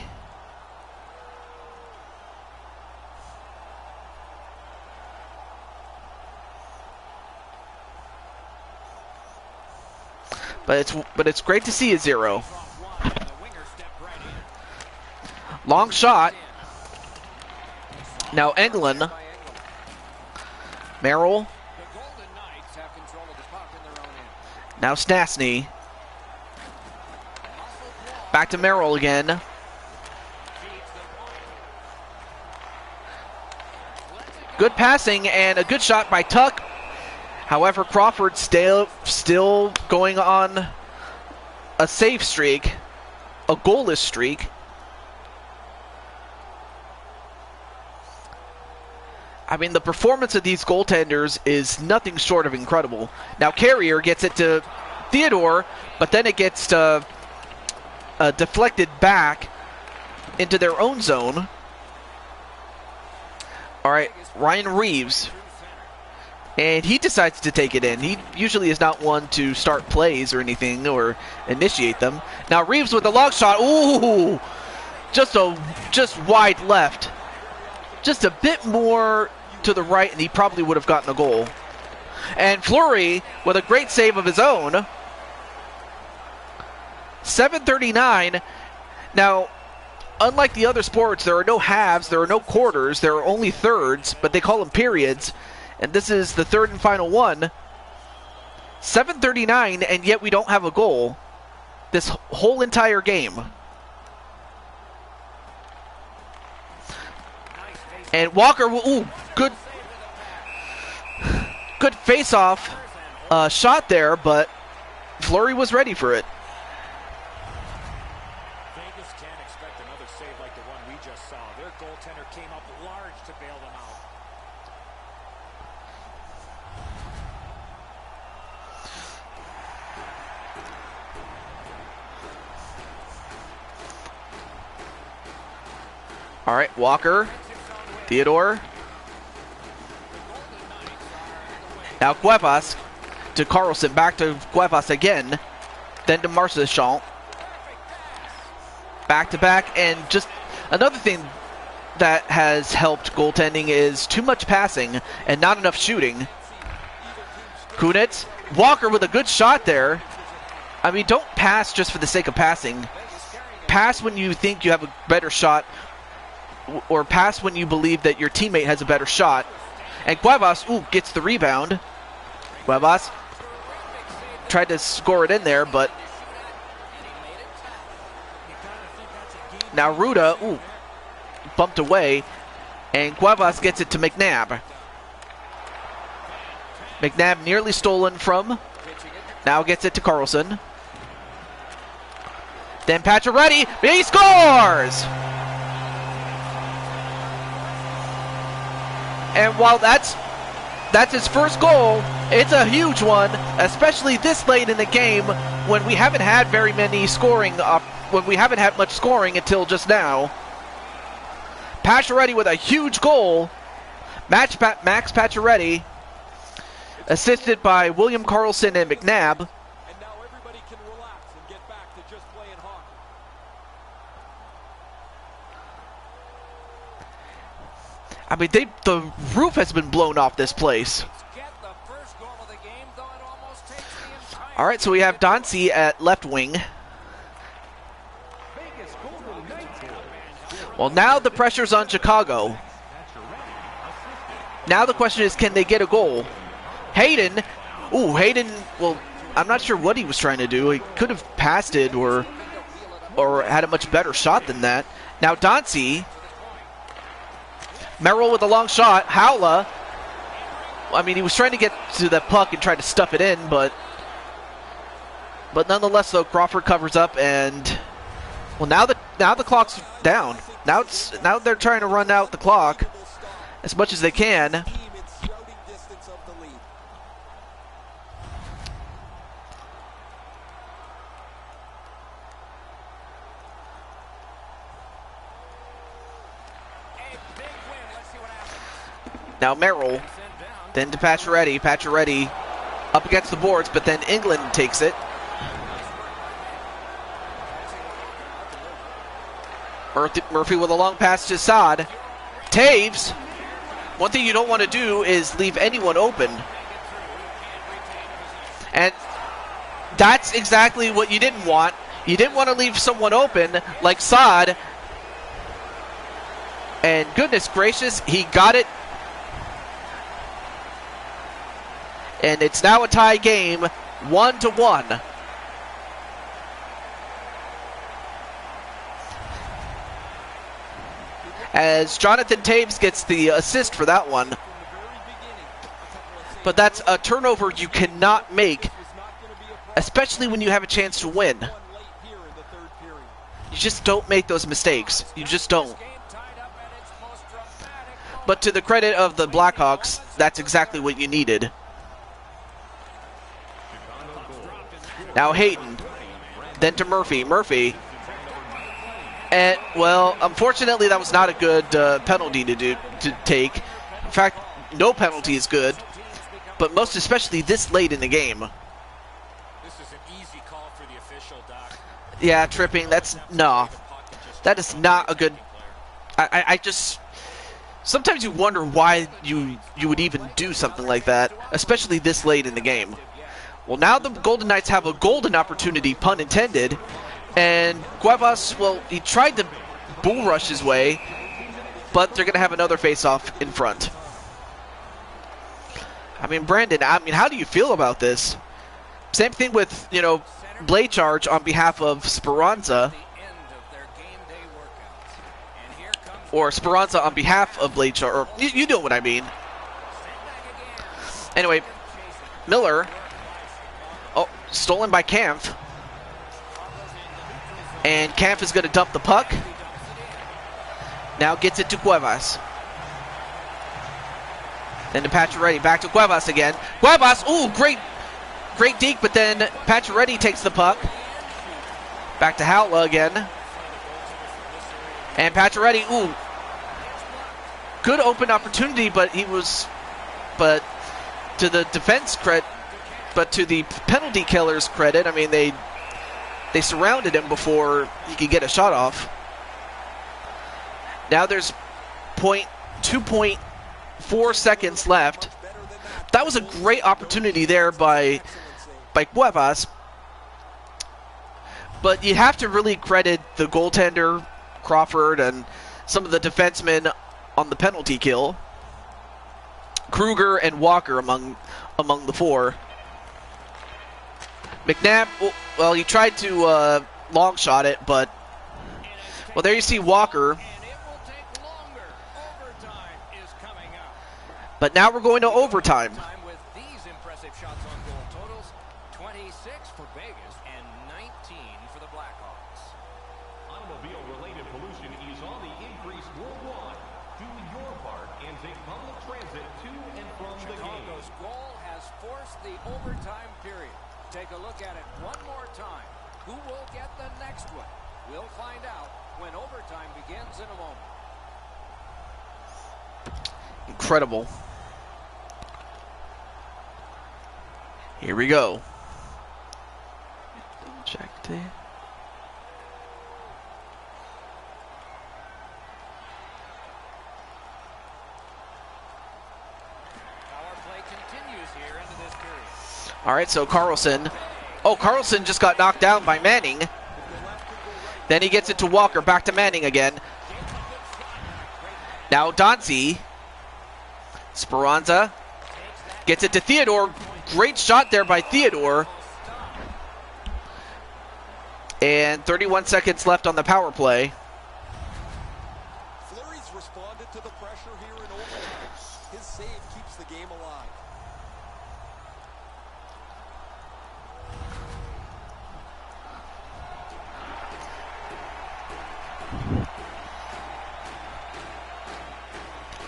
But it's great to see you, Zero. Long shot. Now Englund. Merrill. Now Stastny. Back to Merrill again. Good passing and a good shot by Tuck. However, Crawford still going on a save streak, a goalless streak. I mean, the performance of these goaltenders is nothing short of incredible. Now Carrier gets it to Theodore, but then it gets deflected back into their own zone. All right, Ryan Reeves. And he decides to take it in. He usually is not one to start plays or anything or initiate them. Now Reeves with the long shot. Ooh, just wide left. Just a bit more to the right, and he probably would have gotten a goal. And Fleury with a great save of his own. 7:39. Now, unlike the other sports, there are no halves, there are no quarters, there are only thirds, but they call them periods. And this is the third and final one. 7:39, and yet we don't have a goal this whole entire game. And Walker, ooh, good face-off shot there, but Fleury was ready for it. Vegas can't expect another save like the one we just saw. Their goaltender came up large to bail them out. All right, Walker, Theodore. Now Cuevas to Carlson, back to Cuevas again, then to Marchand. Back to back, and just another thing that has helped goaltending is too much passing and not enough shooting. Kunitz, Walker with a good shot there. I mean, don't pass just for the sake of passing. Pass when you think you have a better shot, or pass when you believe that your teammate has a better shot. And Cuevas, ooh, gets the rebound. Cuevas tried to score it in there, but now Ruda, ooh, bumped away, and Cuevas gets it to McNabb. McNabb nearly stolen from, now gets it to Carlson. Then Pacioretty, he scores! And while that's his first goal, it's a huge one, especially this late in the game when we haven't had very many scoring, when we haven't had much scoring until just now. Pacioretty with a huge goal. Max Pacioretty, assisted by William Carlson and McNabb. And now everybody can relax and get back to just playing hockey. I mean, the roof has been blown off this place. All right, so we have Dancy at left wing. Well, now the pressure's on Chicago. Now the question is, can they get a goal? Hayden, well, I'm not sure what he was trying to do. He could have passed it or had a much better shot than that. Now Dancy. Merrill with a long shot. Howla. I mean, he was trying to get to the puck and try to stuff it in, but nonetheless, though, Crawford covers up, and well, now the clock's down. Now they're trying to run out the clock as much as they can. Now Merrill, then to Pacioretty. Pacioretty up against the boards, but then England takes it. Murphy with a long pass to Saad. Taves. One thing you don't want to do is leave anyone open. And that's exactly what you didn't want. You didn't want to leave someone open like Saad. And goodness gracious, he got it. And it's now a tie game, 1-1. As Jonathan Taves gets the assist for that one. But that's a turnover you cannot make, especially when you have a chance to win. You just don't make those mistakes. You just don't. But to the credit of the Blackhawks, that's exactly what you needed. Now Hayden, then to Murphy. Murphy, and well, unfortunately, that was not a good penalty to take. In fact, no penalty is good, but most especially this late in the game. This is an easy call for the official, Doc. Yeah, tripping. That's no. That is not a good. I just sometimes you wonder why you would even do something like that, especially this late in the game. Well, now the Golden Knights have a golden opportunity, pun intended, and Cuevas, well, he tried to bull rush his way, but they're going to have another face-off in front. I mean, Brandon, how do you feel about this? Same thing with, blade charge on behalf of Speranza, or Speranza on behalf of blade charge, or you know what I mean. Anyway, Miller, stolen by Kampf, and Kampf is going to dump the puck. Now gets it to Cuevas. Then to Pacioretty, back to Cuevas again. Cuevas, ooh, great deke, but then Pacioretty takes the puck. Back to Haula again. And Pacioretty, ooh, good open opportunity, but to the defense credit, but to the penalty killer's credit, I mean, they surrounded him before he could get a shot off. Now there's 2.4 seconds left. That was a great opportunity there by Cuevas. But you have to really credit the goaltender, Crawford, and some of the defensemen on the penalty kill. Kruger and Walker among the four. McNabb, well, he tried to long shot it, but, well, there you see Walker. But now we're going to overtime. With these impressive shots on goal totals, 26 for Vegas and 19 for the Blackhawks. Automobile-related pollution is on the increase worldwide. Do your part and take public transit to and from the game. Chicago's goal has forced the overtime period. Take a look at it one more time. Who will get the next one? We'll find out when overtime begins in a moment. Incredible. Here we go. Check the. Power play continues here into this period. All right, so Carlson. Oh, Carlson just got knocked down by Manning. Then he gets it to Walker. Back to Manning again. Now Dancy. Speranza gets it to Theodore. Great shot there by Theodore. And 31 seconds left on the power play. Fleury's responded to the pressure here in overtime. His save keeps the game alive.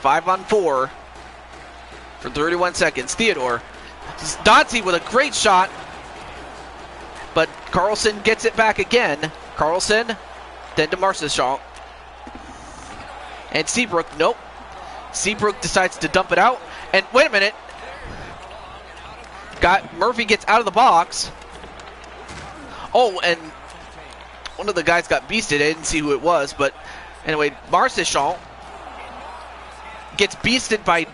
Five on four for 31 seconds. Theodore. Dancy with a great shot, but Carlson gets it back again. Carlson, then to Marchessault. And Seabrook, nope. Seabrook decides to dump it out. And wait a minute. Murphy gets out of the box. Oh, and one of the guys got beasted. I didn't see who it was, but anyway, Marchessault gets beasted by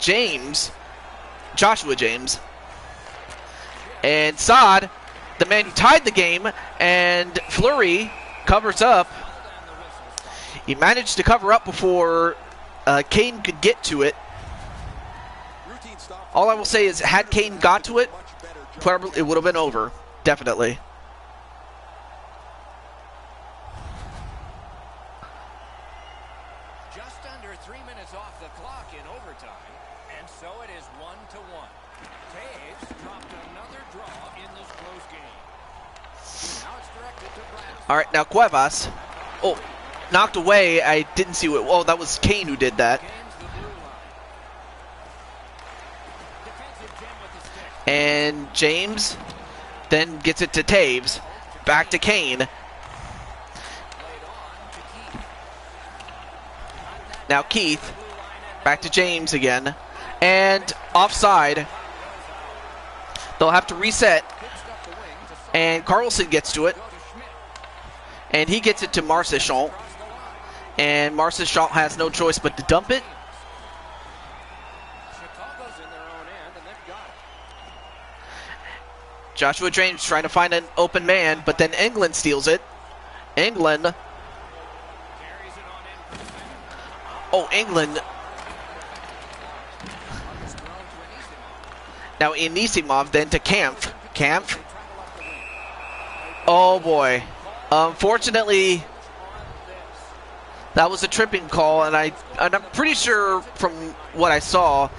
Joshua James. And Saad, the man who tied the game, and Fleury covers up. He managed to cover up before Kane could get to it. All I will say is, had Kane got to it, probably it would have been over. Definitely. Just under 3 minutes off the clock in overtime, and so it is 1-1. Taves dropped another draw in this close game. Now it's directed to Brad. All right, now Cuevas. Oh, knocked away. I didn't see what. Oh, that was Kane who did that. And James then gets it to Taves. Back to Kane. Now Keith. Back to James again. and offside. They'll have to reset, and Carlson gets to it, and he gets it to Marchand, and Marchand has no choice but to dump it. Joshua James trying to find an open man, but then England steals it. England. Oh, England. Now Anisimov, then to Kampf. Kampf. Oh boy. Unfortunately, that was a tripping call, and I'm pretty sure from what I saw,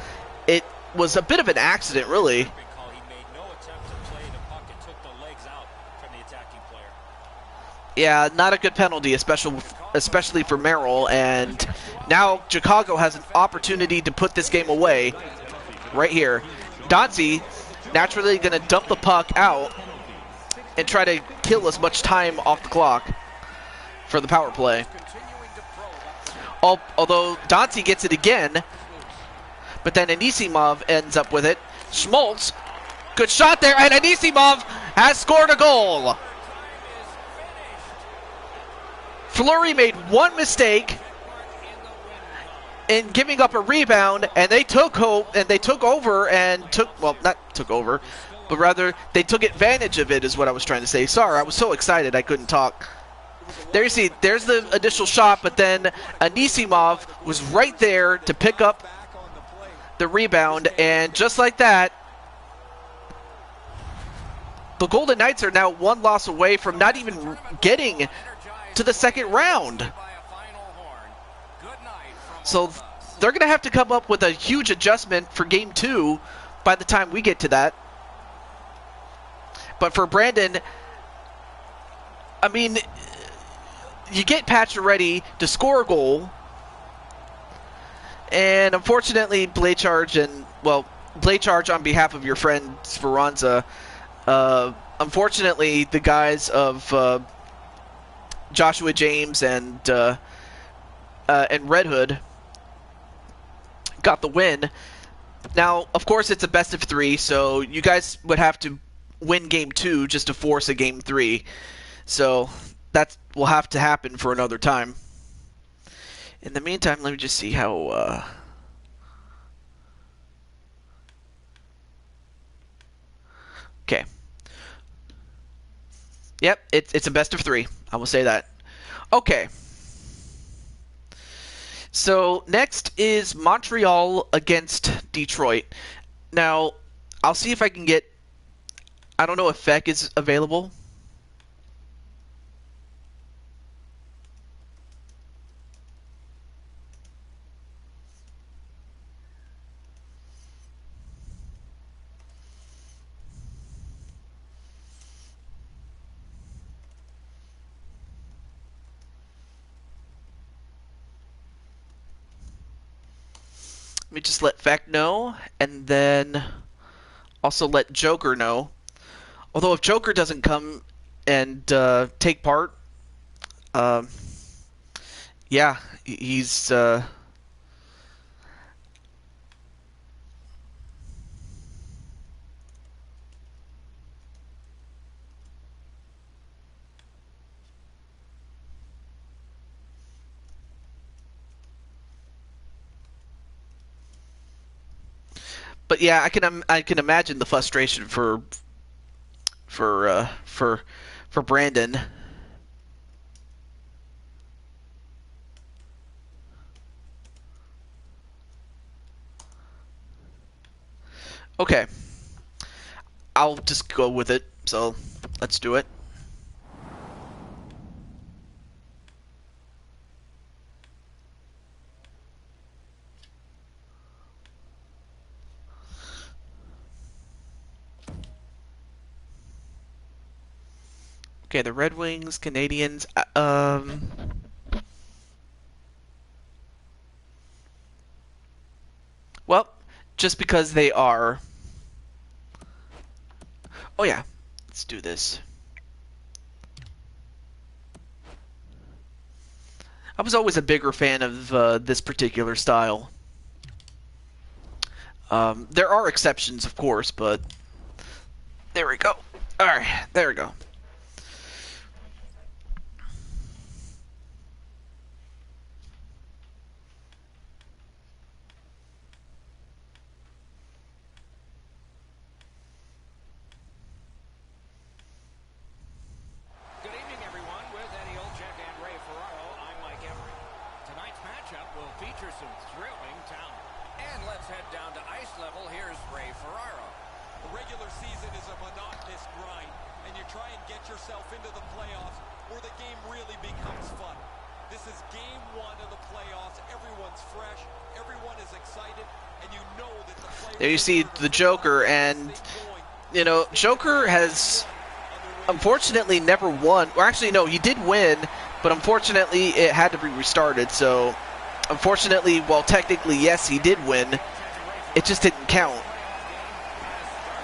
it was a bit of an accident, really. Yeah, not a good penalty, especially for Merrill, and now Chicago has an opportunity to put this game away right here. Danzi naturally going to dump the puck out and try to kill as much time off the clock for the power play. Although Danzi gets it again, but then Anisimov ends up with it. Schmaltz, good shot there, and Anisimov has scored a goal. Fleury made one mistake in giving up a rebound, and they took over and not took over, but rather they took advantage of it, is what I was trying to say. Sorry, I was so excited I couldn't talk. There you see, there's the initial shot, but then Anisimov was right there to pick up the rebound, and just like that, the Golden Knights are now one loss away from not even getting to the second round. So they're going to have to come up with a huge adjustment for Game 2 by the time we get to that. But for Brandon, I mean, you get Pacioretty to score a goal, and unfortunately Blanchard on behalf of your friend Speranza, unfortunately the guys of Joshua James and Red Hood got the win. Now, of course, it's a best of 3, so you guys would have to win Game 2 just to force a Game 3. So that will have to happen for another time. In the meantime, let me just see how... Okay. Yep, it's a best of 3. I will say that. Okay. So next is Montreal against Detroit. Now, I'll see if I can get... I don't know if Feck is available. Let me just let Feck know, and then also let Joker know. Although if Joker doesn't come and take part, yeah, he's... But yeah, I can imagine the frustration for Brandon. Okay, I'll just go with it. So let's do it. Okay, the Red Wings, Canadians. Well, just because they are. Oh yeah, let's do this. I was always a bigger fan of this particular style. There are exceptions, of course, but there we go. All right, there we go. Good evening, everyone. With Eddie Olczyk and Ray Ferraro, I'm Mike Emery. Tonight's matchup will feature some thrilling talent. And let's head down to ice level. Here's Ray Ferraro. The regular season is a monotonous grind, and you try and get yourself into the playoffs where the game really becomes fun. This is game one of the playoffs. Everyone's fresh, everyone is excited, and you know that the players... There you see the Joker, and, you know, Joker has unfortunately never won. Or actually, no, he did win, but unfortunately it had to be restarted. So, unfortunately, while technically, yes, he did win, it just didn't count.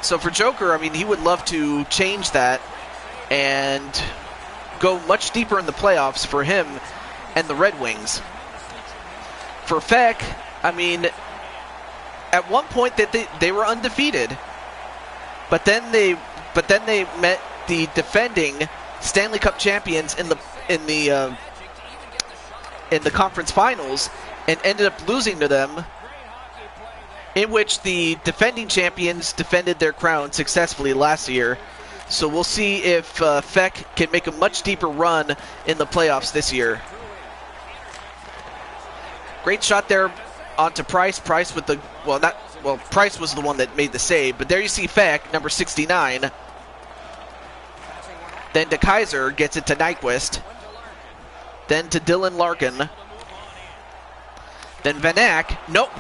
So for Joker, I mean, he would love to change that and go much deeper in the playoffs for him and the Red Wings. For Feck, I mean, at one point that they were undefeated, but then they met the defending Stanley Cup champions in the conference finals and ended up losing to them, in which the defending champions defended their crown successfully last year. So we'll see if Feck can make a much deeper run in the playoffs this year. Great shot there onto Price. Price with the, Price was the one that made the save, but there you see Feck, number 69. Then to Kaiser, gets it to Nyquist. Then to Dylan Larkin. Then Van Ack, nope.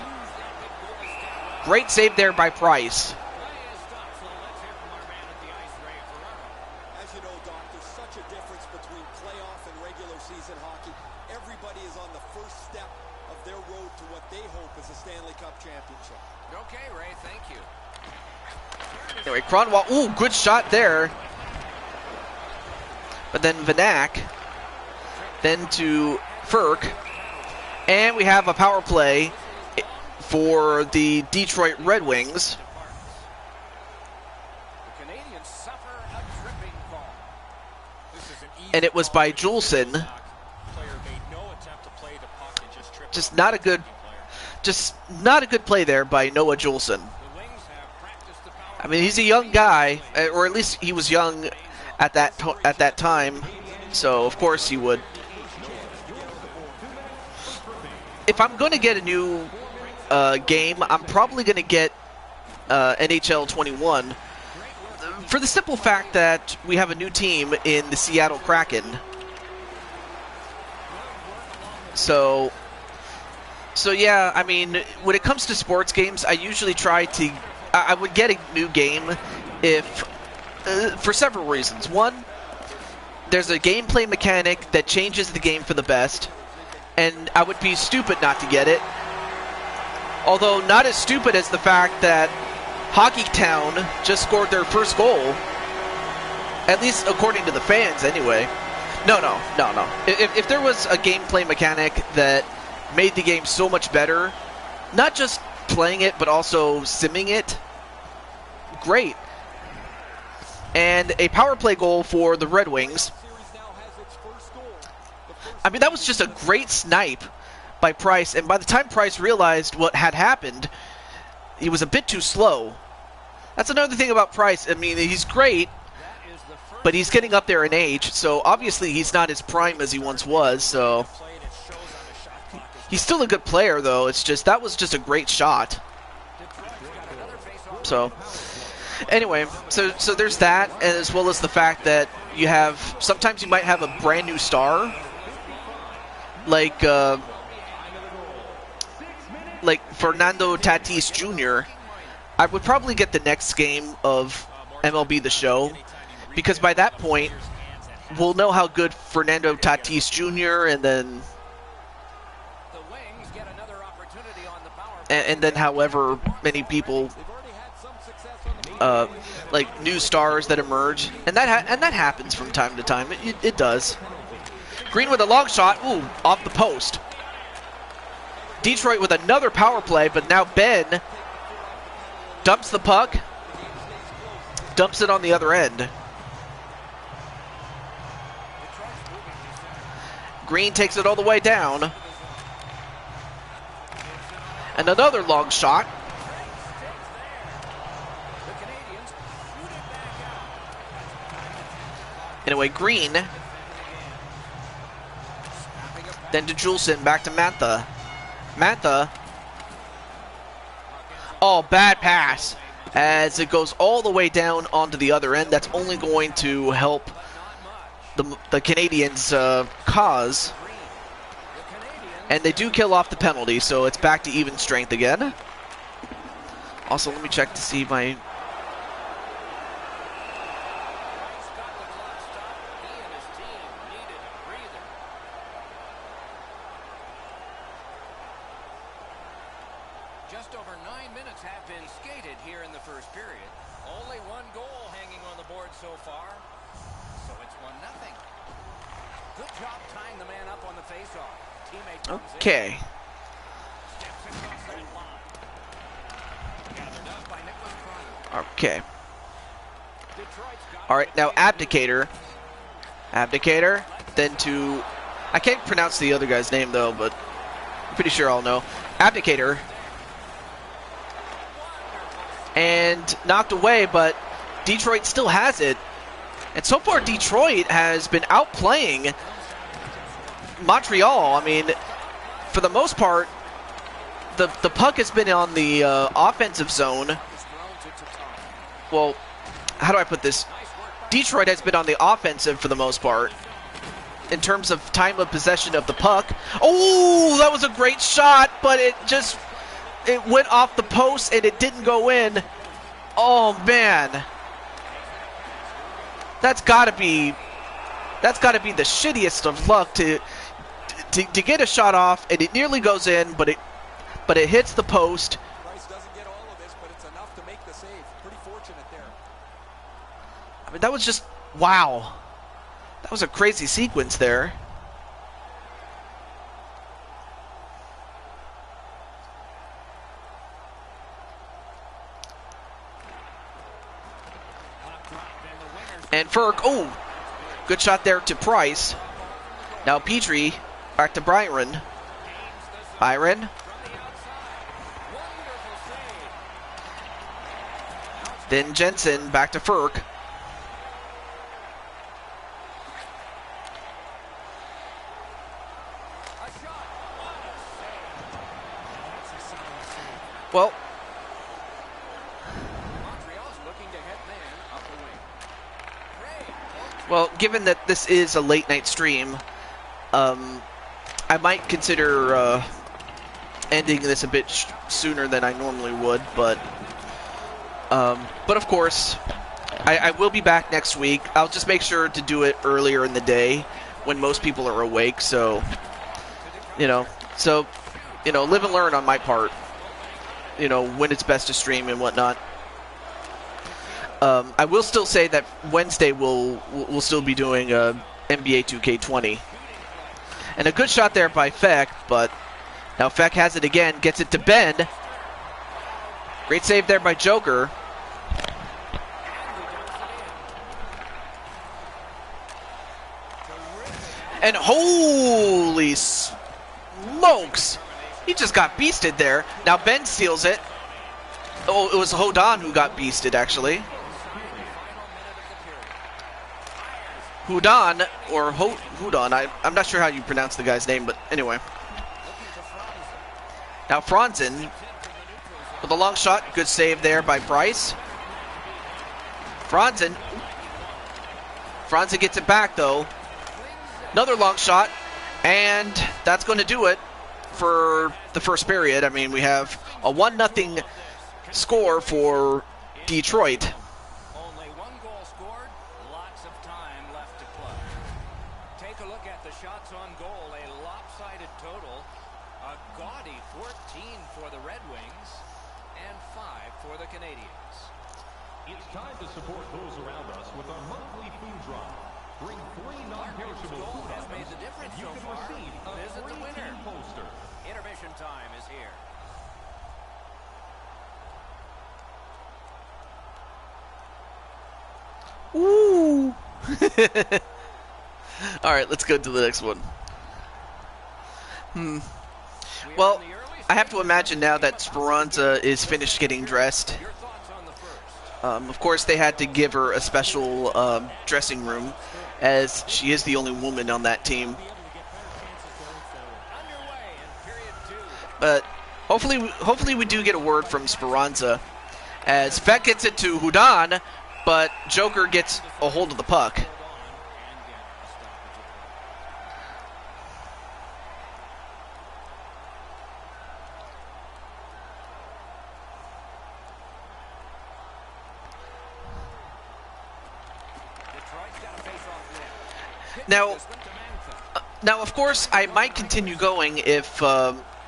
Great save there by Price. As you know, Doc, there's such a difference between playoff and regular season hockey. Everybody is on the first step of their road to what they hope is a Stanley Cup championship. Okay, Ray, thank you. Anyway, Cronwall, ooh, good shot there. But then Van Ack, then to Ferk, and we have a power play for the Detroit Red Wings. The Canadians suffer a tripping call. This is an easy And it was by Juleson. player made no attempt to play the puck and just tripped. Just not a good play there by Noah Juleson. The Wings have practiced the power. I mean, he's a young guy, or at least he was young at that time. So of course he would. If I'm going to get a new game, I'm probably going to get NHL 21 for the simple fact that we have a new team in the Seattle Kraken. So yeah, I mean, when it comes to sports games, I usually I would get a new game if for several reasons. One, there's a gameplay mechanic that changes the game for the best, and I would be stupid not to get it. Although not as stupid as the fact that Hockeytown just scored their first goal, at least according to the fans anyway. No. If there was a gameplay mechanic that made the game so much better, not just playing it but also simming it, great. And a power play goal for the Red Wings. I mean, that was just a great snipe by Price, and by the time Price realized what had happened, he was a bit too slow. That's another thing about Price. I mean, he's great, but he's getting up there in age, so obviously he's not as prime as he once was. So he's still a good player, though. It's just that was just a great shot. So anyway, so there's that, as well as the fact that you have sometimes you might have a brand new star, like Fernando Tatis Jr. I would probably get the next game of MLB The Show, because by that point we'll know how good Fernando Tatis Jr. and then however many people like new stars that emerge, and that happens from time to time. It does. Green with a long shot, ooh, off the post. Detroit with another power play, but now Ben dumps the puck, dumps it on the other end. Green takes it all the way down. And another long shot. Anyway, Green. Then to Juleson, back to Mantha. Mantha. Oh, bad pass. As it goes all the way down onto the other end. That's only going to help the Canadians' cause. And they do kill off the penalty, so it's back to even strength again. Also, let me check to see my... Just over 9 minutes have been skated here in the first period. Only one goal hanging on the board so far. So it's 1-0. Good job tying the man up on the faceoff. Teammate comes in. Okay. Steps across that line. Gathered up by Nicholas Cronk. Okay. Detroit's got All right, now Abdicator. Abdicator. Then to... I can't pronounce the other guy's name, though, but I'm pretty sure I'll know. Abdicator. And knocked away, but Detroit still has it. And so far, Detroit has been outplaying Montreal. I mean, for the most part, the puck has been on the offensive zone. Well, how do I put this? Detroit has been on the offensive for the most part in terms of time of possession of the puck. Oh, that was a great shot, but it went off the post and it didn't go in. Oh man, that's got to be the shittiest of luck to get a shot off and it nearly goes in, but it hits the post. Price doesn't get all of this, but it's enough to make the save. Pretty fortunate there. I mean, that was just wow. That was a crazy sequence there. And Ferg, oh, good shot there to Price. Now Petrie, back to Byron. Byron. Then Jensen, back to Ferg. Well, given that this is a late night stream, I might consider ending this a bit sooner than I normally would, but of course, I will be back next week. I'll just make sure to do it earlier in the day when most people are awake, so, live and learn on my part, when it's best to stream and whatnot. I will still say that Wednesday we'll still be doing NBA 2K20. And a good shot there by Feck, but now Feck has it again, gets it to Ben. Great save there by Joker. And holy smokes! He just got beasted there. Now Ben steals it. Oh, it was Hodon who got beasted, actually. Hudon, or Hudon, I'm not sure how you pronounce the guy's name, but anyway. Now Franzen with a long shot. Good save there by Price. Franzen gets it back, though. Another long shot, and that's going to do it for the first period. I mean, we have a 1-0 score for Detroit. Only one goal scored, lots of time left to play. Take a look at the shots on goal, a lopsided total. A gaudy 14 for the Red Wings and 5 for the Canadians. It's time to support those around us with our monthly food drive. Bring 3 non-perishable food Has made items, the difference and you so can far. receive a Visit the free winner. team poster. Intermission time is here. Ooh. All right, let's go to the next one. Well, I have to imagine now that Speranza is finished getting dressed. Your thoughts on the first? Of course, they had to give her a special dressing room, as she is the only woman on that team. Underway in period 2. But hopefully we do get a word from Speranza, as Fett gets it to Houdan, but Joker gets a hold of the puck. Now, of course, I might continue going if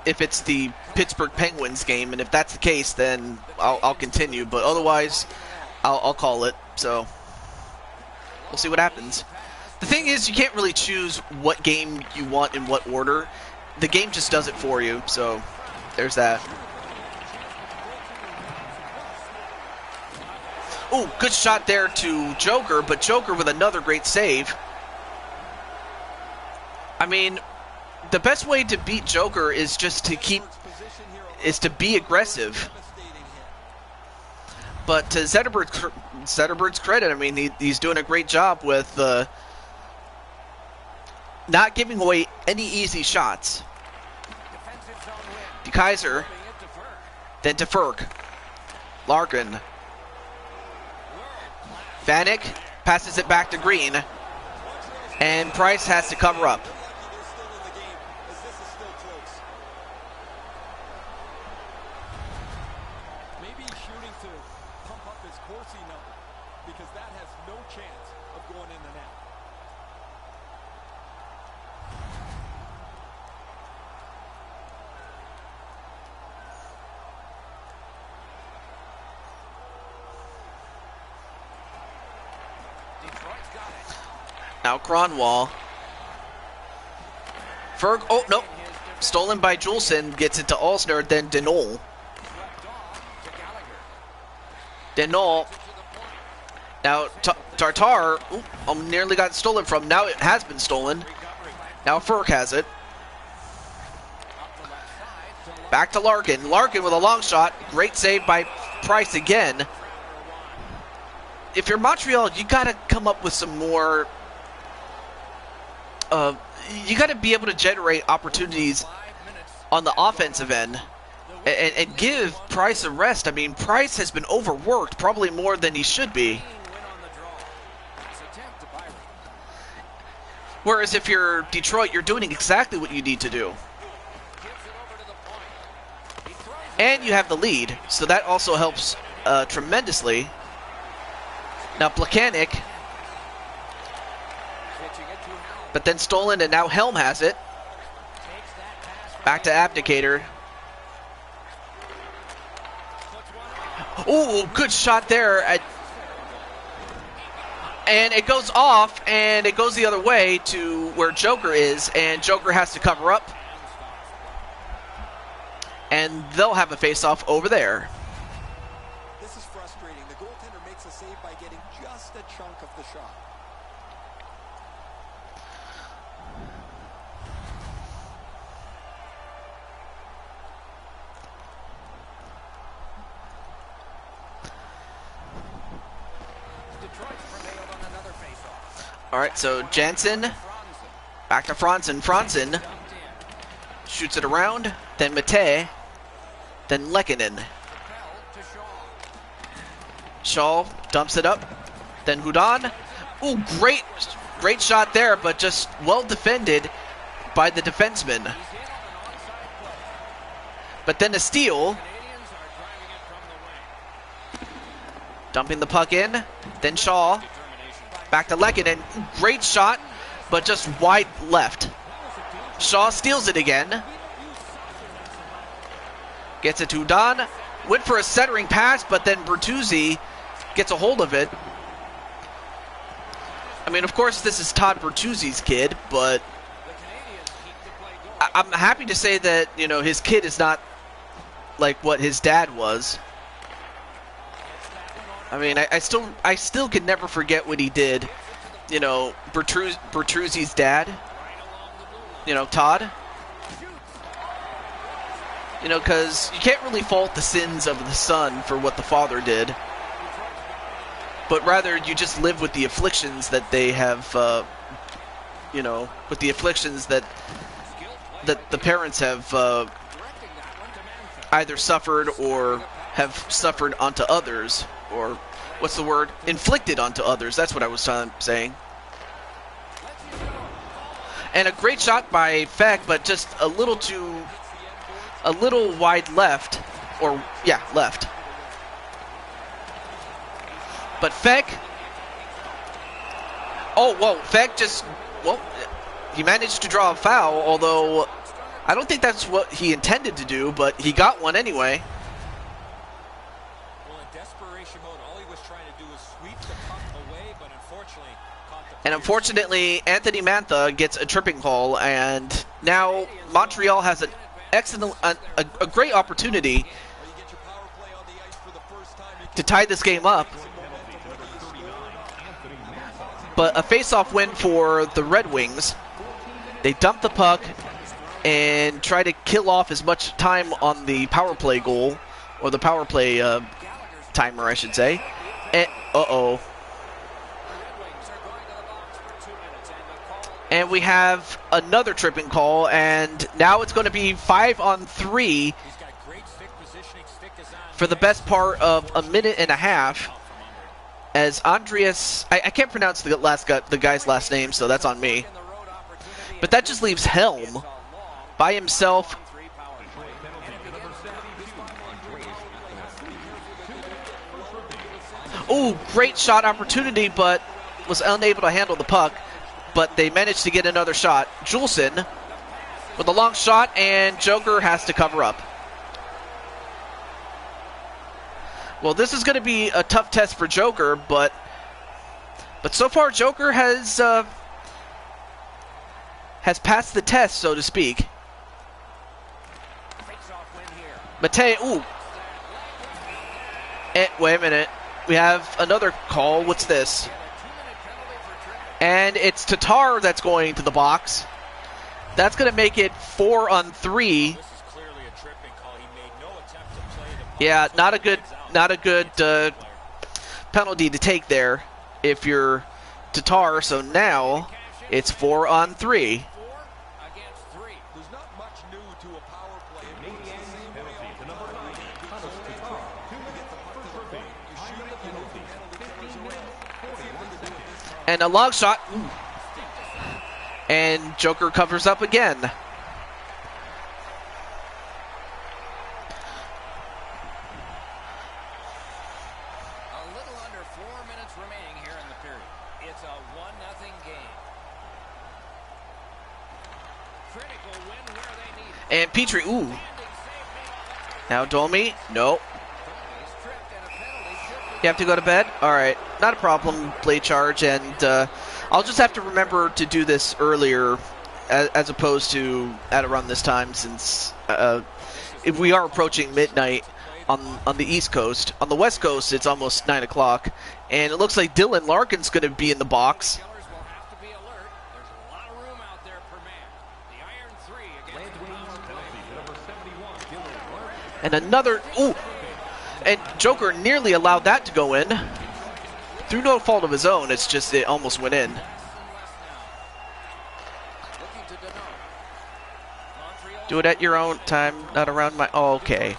it's the Pittsburgh Penguins game, and if that's the case, then I'll continue. But otherwise, I'll call it. So we'll see what happens. The thing is, you can't really choose what game you want in what order. The game just does it for you. So there's that. Oh, good shot there to Joker, but Joker with another great save. I mean, the best way to beat Joker is just to be aggressive. But to Zetterberg's credit, I mean, he's doing a great job with not giving away any easy shots. De Kaiser, then to Ferg. Larkin. Vanek passes it back to Green, and Price has to cover up. Maybe he's shooting to pump up his Corsi number, because that has no chance of going in the net. Now Cronwall. Ferg, oh no, stolen by Juleson, gets it to Alsner, then Denol. Denol. Now Tartar, nearly got stolen from, now it has been stolen. Now Ferg has it. Back to Larkin. Larkin with a long shot, great save by Price again. If you're Montreal, you gotta come up with some more. You got to be able to generate opportunities on the offensive end and give Price a rest. I mean, Price has been overworked probably more than he should be. Whereas if you're Detroit, you're doing exactly what you need to do. And you have the lead, so that also helps tremendously. Now, Plekanec. But then stolen, and now Helm has it. Back to Abdicator. Oh, good shot there. And it goes off, and it goes the other way to where Joker is, and Joker has to cover up. And they'll have a face-off over there. This is frustrating. The goaltender makes a save by getting just a chunk of the shot. All right, so Jansen, back to Franzen. Franzen shoots it around, then Mate, then Lehkonen. Shaw dumps it up, then Houdan. Ooh, great shot there, but just well defended by the defenseman. But then a steal. Dumping the puck in, then Shaw. Back to Lehkonen. Great shot, but just wide left. Shaw steals it again. Gets it to Houdan. Went for a centering pass, but then Bertuzzi gets a hold of it. I mean, of course, this is Todd Bertuzzi's kid, but I'm happy to say that, you know, his kid is not like what his dad was. I mean, I still can never forget what he did. You know, Bertuzzi's dad. You know, Todd. You know, because you can't really fault the sins of the son for what the father did. But rather, you just live with the afflictions that they have, you know, with the afflictions that the parents have either suffered or have suffered onto others, or what's the word? Inflicted onto others. That's what I was saying. And a great shot by Feck, but just a little wide left, or yeah, left. But Feck, oh whoa, Feck just, well, he managed to draw a foul, although I don't think that's what he intended to do, but he got one anyway. Well, in desperation mode, all he was trying to do was sweep the puck away, but unfortunately caught the And unfortunately, Anthony Mantha gets a tripping call, and now Montreal has an excellent, a great opportunity to tie this game up. But a face-off win for the Red Wings. They dump the puck and try to kill off as much time on the power play goal, or the power play timer, I should say. And, uh-oh. And we have another tripping call, and now it's going to be 5-on-3 for the best part of a minute and a half. As Andreas, I can't pronounce the guy's last name, so that's on me. But that just leaves Helm by himself. Ooh, great shot opportunity, but was unable to handle the puck. But they managed to get another shot. Juleson with a long shot, and Joker has to cover up. Well, this is going to be a tough test for Joker, but so far Joker has passed the test, so to speak. Matei, ooh. Wait a minute. We have another call. What's this? And it's Tatar that's going to the box. That's going to make it 4-on-3. Yeah, not a good penalty to take there if you're Tatar. So now it's 4-on-3. And a long shot. Ooh. And Joker covers up again. A little under 4 minutes remaining here in the period. It's a 1-0 game. Critical win where they need it. And Petrie, ooh. Now Domi, no. You have to go to bed? Alright, not a problem, play charge, and I'll just have to remember to do this earlier as opposed to at around this time, since if we are approaching midnight on the East Coast. On the West Coast, it's almost 9 o'clock, and it looks like Dylan Larkin's going to be in the box. And another, ooh, and Joker nearly allowed that to go in. Through no fault of his own, it's just it almost went in. Do it at your own time, not around my, oh, okay.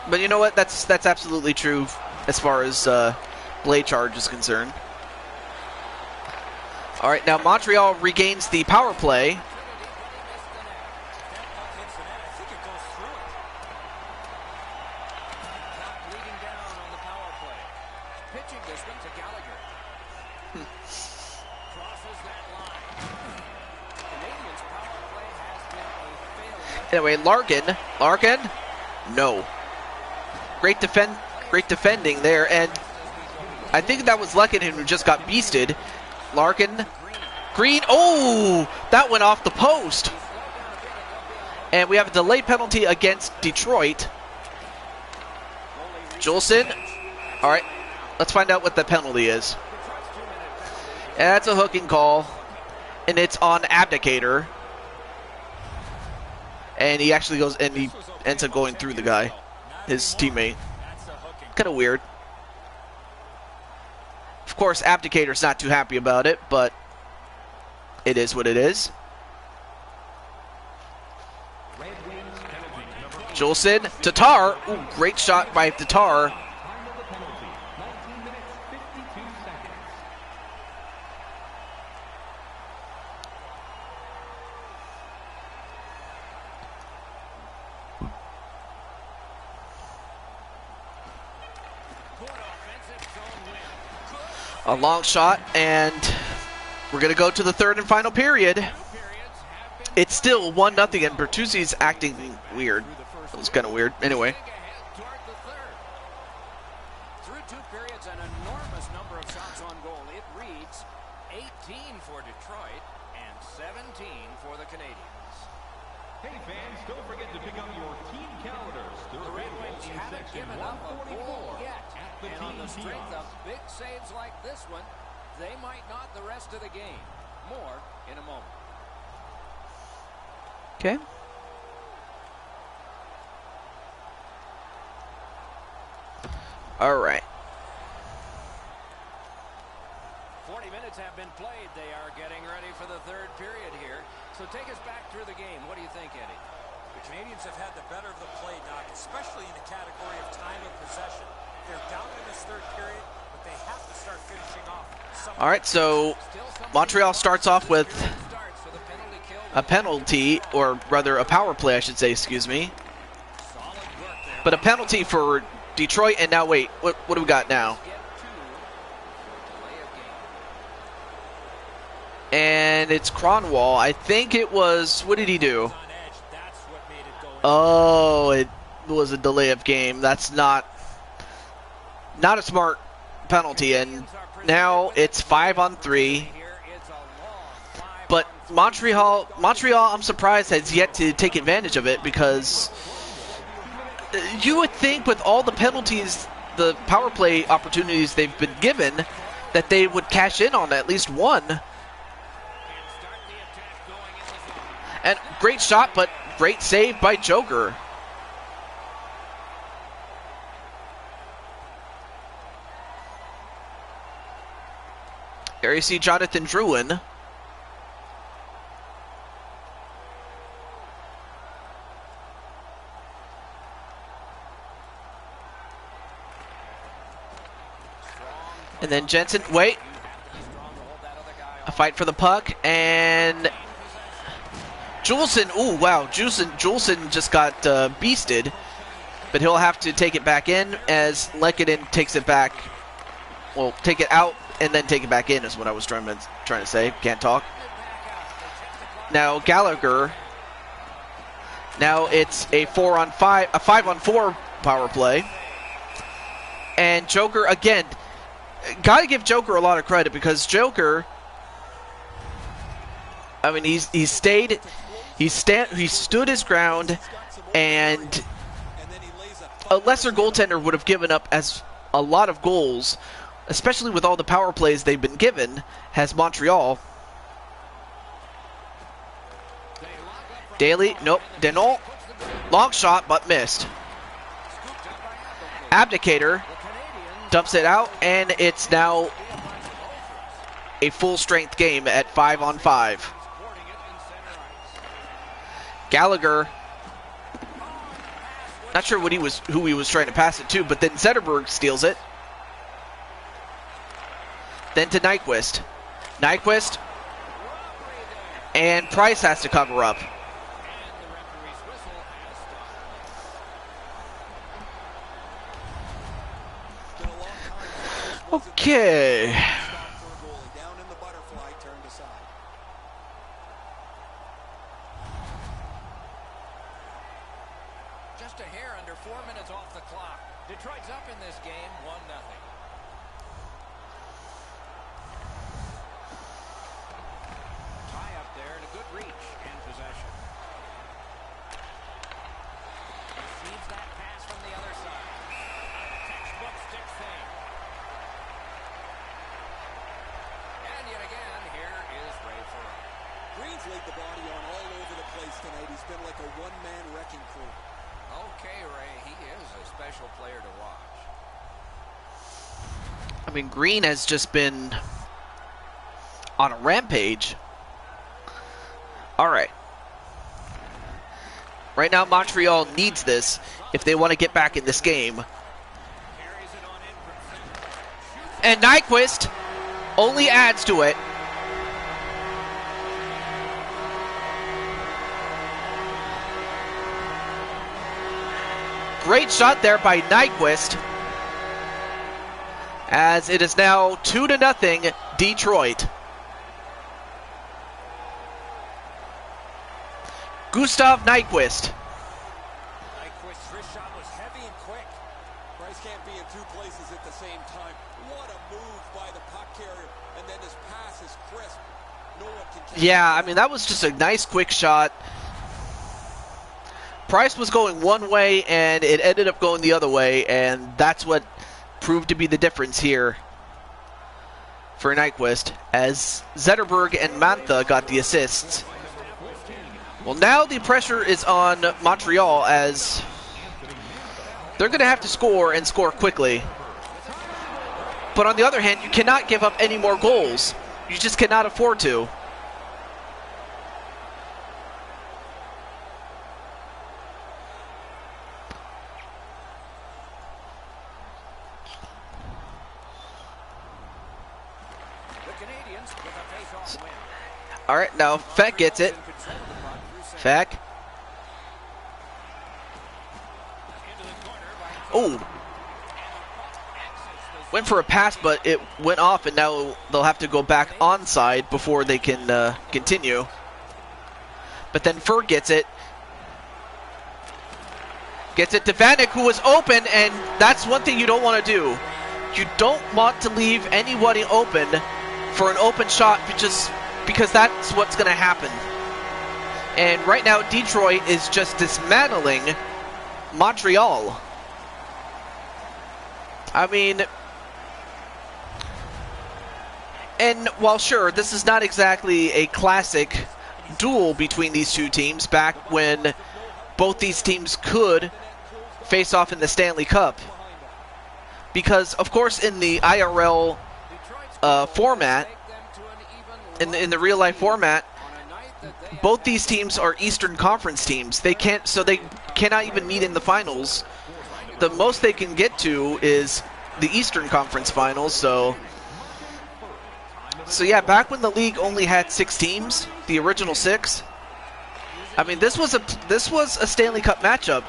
But you know what, that's absolutely true as far as blade charge is concerned. Alright, now Montreal regains the power play. Anyway, Larkin, no. Great defending there, and I think that was Lehkonen who just got beasted. Larkin, Green, oh, that went off the post. And we have a delay penalty against Detroit. Juleson. All right, let's find out what the penalty is. That's a hooking call, and it's on Abdicator. And he actually goes, and he ends up going through the guy, his teammate. Kind of weird. Of course, Abdicator's not too happy about it, but it is what it is. Juleson, Tatar. Ooh, great shot by Tatar. A long shot, and we're going to go to the third and final period. It's still 1-0, and Bertuzzi's acting weird. It was kind of weird. Anyway. Through 2 periods, an enormous number of shots on goal. It reads 18 for Detroit and 17 for the Canadiens. Hey fans, don't forget to pick up your team calendars. The Red Wings haven't given up a goal yet. And on the strength of big saves like this one, they might not the rest of the game. More in a moment. Okay. All right. 40 minutes have been played. They are getting ready for the third period here. So take us back through the game. What do you think, Eddie? The Canadiens have had the better of the play, Doc, especially in the category of time of possession. They're down in this third period, but they have to start finishing off. All right, so Montreal starts off with a penalty, or rather a power play, I should say, excuse me. But a penalty for Detroit, and now wait, what do we got now? And it's Cronwall. I think it was, what did he do? Oh, it was a delay of game. That's not a smart penalty, and now it's 5-on-3. But Montreal, I'm surprised, has yet to take advantage of it, because you would think with all the penalties, the power play opportunities they've been given, that they would cash in on at least one. And great shot, but great save by Joker. There you see Jonathan Drouin. And then Jensen, wait. A fight for the puck, and Juleson, ooh, wow, Juleson just got beasted, but he'll have to take it back in as Lehkonen takes it back. Well, take it out and then take it back in is what I was trying to say. Can't talk. Now Gallagher. Now it's a 4-on-5, a 5-on-4 power play. And Joker again. Gotta give Joker a lot of credit, because Joker, I mean, he stood his ground, and a lesser goaltender would have given up as a lot of goals, especially with all the power plays they've been given, has Montreal. Daly, nope, Denault, long shot, but missed. Abdicator dumps it out, and it's now a full-strength game at 5-on-5. Gallagher, not sure who he was trying to pass it to, but then Zetterberg steals it. Then to Nyquist. Nyquist, and Price has to cover up. Okay. Down in the butterfly, turned aside. Just a hair under 4 minutes off the clock. Detroit's up in this game, 1-0. Tie up there and a good reach and possession. Receives that pass from the other side. ice tonight. He's been like a one-man wrecking crew. Okay, Ray, he is a special player to watch. I mean, Green has just been on a rampage. All right. Right now, Montreal needs this if they want to get back in this game. And Nyquist only adds to it. Great shot there by Nyquist. As it is now 2-0 Detroit. Gustav Nyquist. Nyquist's wrist shot was heavy and quick. Price can't be in two places at the same time. What a move by the puck carrier, and then his pass is crisp. No one can catch Yeah, I mean, that was just a nice quick shot. Price was going one way, and it ended up going the other way, and that's what proved to be the difference here for Nyquist, as Zetterberg and Mantha got the assists. Well, now the pressure is on Montreal, as they're going to have to score and score quickly. But on the other hand, you cannot give up any more goals. You just cannot afford to. All right, now Feck gets it. Feck. Oh. Went for a pass, but it went off, and now they'll have to go back onside before they can continue. But then Fur gets it. Gets it to Vanek, who was open, and that's one thing you don't want to do. You don't want to leave anybody open for an open shot, just because that's what's going to happen. And right now, Detroit is just dismantling Montreal. I mean, and while sure, this is not exactly a classic duel between these two teams, back when both these teams could face off in the Stanley Cup. Because, of course, in the IRL format, in the real-life format, both these teams are Eastern Conference teams. They cannot even meet in the finals. The most they can get to is the Eastern Conference finals. So yeah, back when the league only had 6 teams, the original 6. I mean, this was a Stanley Cup matchup,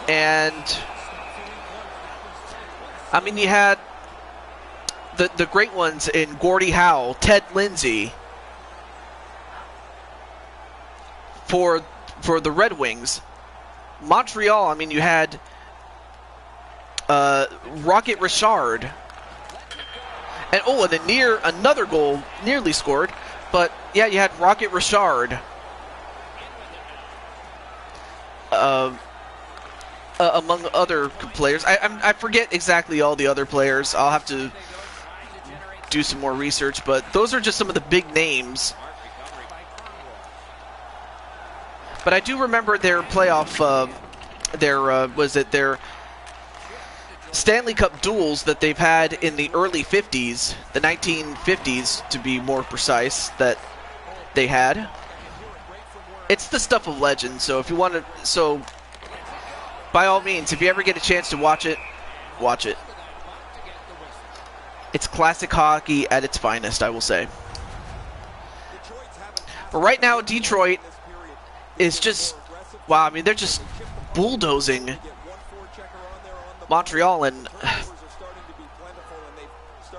and I mean, you had the great ones in Gordie Howe, Ted Lindsay for the Red Wings. Montreal, I mean, you had Rocket Richard, and another goal nearly scored, but yeah, you had Rocket Richard. Among other players. I forget exactly all the other players. I'll have to do some more research, but those are just some of the big names. But I do remember their playoff, their Stanley Cup duels that they've had in the early 50s, the 1950s to be more precise, that they had. It's the stuff of legend, so if you want to, by all means, if you ever get a chance to watch it, watch it. It's classic hockey at its finest, I will say. But right now, Detroit is just, wow, I mean, they're just bulldozing Montreal, and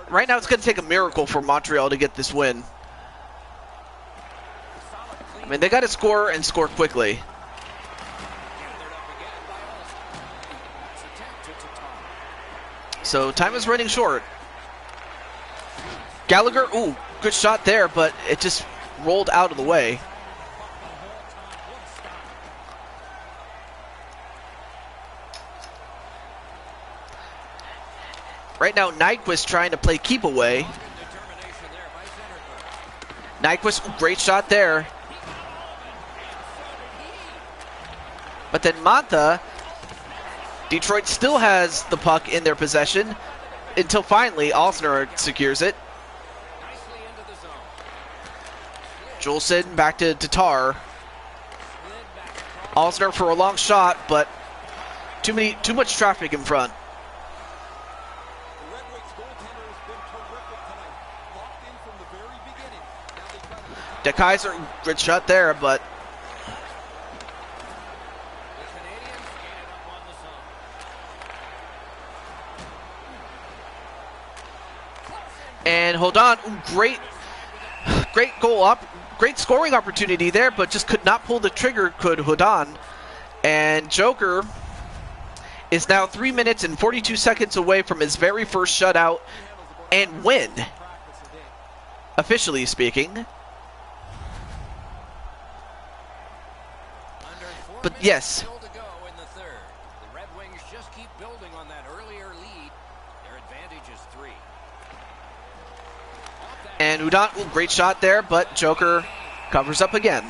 right now it's going to take a miracle for Montreal to get this win. I mean, they got to score and score quickly. So time is running short. Gallagher, ooh, good shot there, but it just rolled out of the way. Right now, Nyquist trying to play keep away. Nyquist, great shot there. But then Manta, Detroit still has the puck in their possession until finally Osner secures it. Nicely into the zone. Juleson back to Tatar. Slid back across. Osner for a long shot, but too much traffic in front. The Red Wings goaltender has been terrific tonight. Locked in from the very beginning. Now they try to De Kaiser, good shot there, but The Canadians gain it up on the zone. and hold on, great goal up, great scoring opportunity there, but just could not pull the trigger. Could Hodon, and Joker is now 3 minutes and 42 seconds away from his very first shutout and win, practice a day. officially speaking. Under 4 But minutes yes. still to go in the third. The Red Wings just keep building on that earlier lead. Their advantage is 3. Off that And Udon, ooh, great shot there, but Joker covers up again.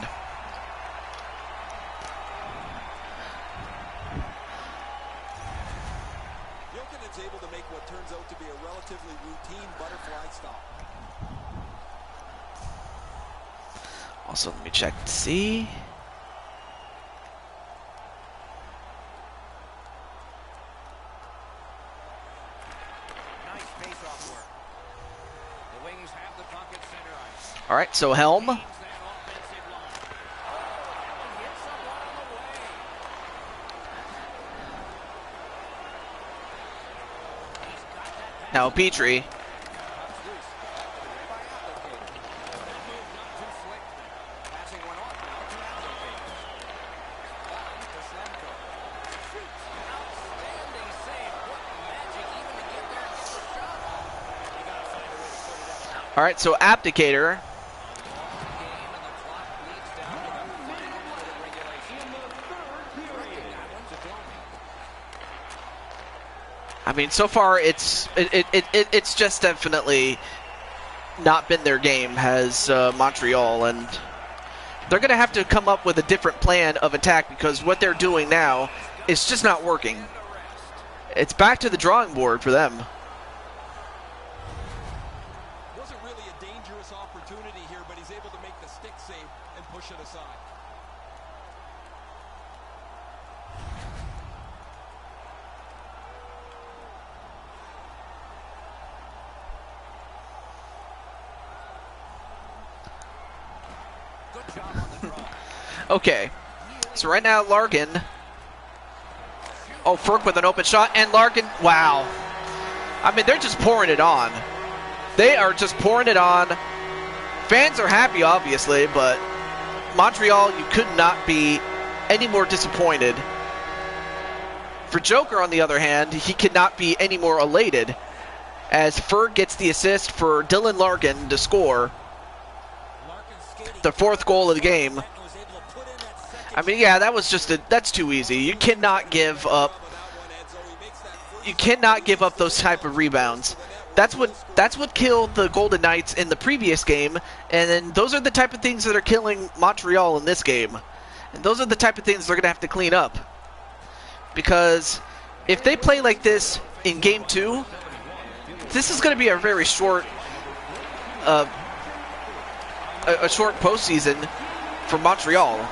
Jokinen's able to make what turns out to be a relatively routine butterfly stop. Also, let me check to see. nice face-off work. The Wings have the puck at center ice. All right, so Helm. Leads that offensive line. Oh, hits him on the way. He's got that pass. Now Petrie. Cuts loose. By Applegate. That move not too slick. Passing one off now to Applegate. On to Slemko. Shoots. Outstanding save. What magic even to get there and get the shot off. You gotta find a way to put it out. All right, so Abdicator. Long game and the clock leads down to the final minute of regulation. Directing that one to Domi. I mean, so far it's just definitely not been their game, has Montreal, and they're going to have to come up with a different plan of attack because what they're doing now is just not working. And the rest. It's back to the drawing board for them. Wasn't really a dangerous opportunity here, but he's able to make the stick save and push it aside. Good job on the draw. Okay, so right now Larkin. Oh, Ferk with an open shot, and Larkin, wow. I mean, they're just pouring it on. They are just pouring it on. Fans are happy, obviously, but Montreal, you could not be any more disappointed. For Joker, on the other hand, he cannot be any more elated, as Ferg gets the assist for Dylan Larkin to score the fourth goal of the game. I mean, yeah, that was that's too easy. You cannot give up. You cannot give up those type of rebounds. That's what killed the Golden Knights in the previous game, and then those are the type of things that are killing Montreal in this game. And those are the type of things they're going to have to clean up. Because if they play like this in Game 2, this is going to be a very short a short postseason for Montreal.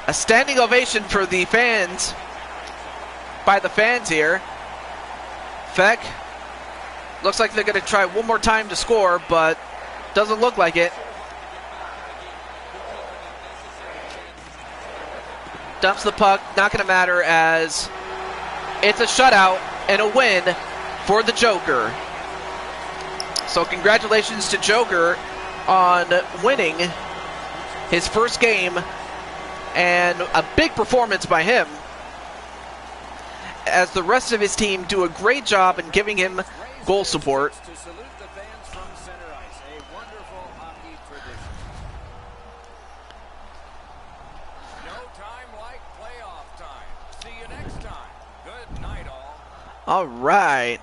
A standing ovation for the fans, by the fans here. Feck, looks like they're going to try one more time to score, but doesn't look like it. Dumps the puck, not going to matter as it's a shutout and a win for the Joker. So congratulations to Joker on winning his first game, and a big performance by him as the rest of his team do a great job in giving him goal support. To salute the fans from center ice, a wonderful hockey tradition. No time like playoff time. See you next time. Good night, all. All right.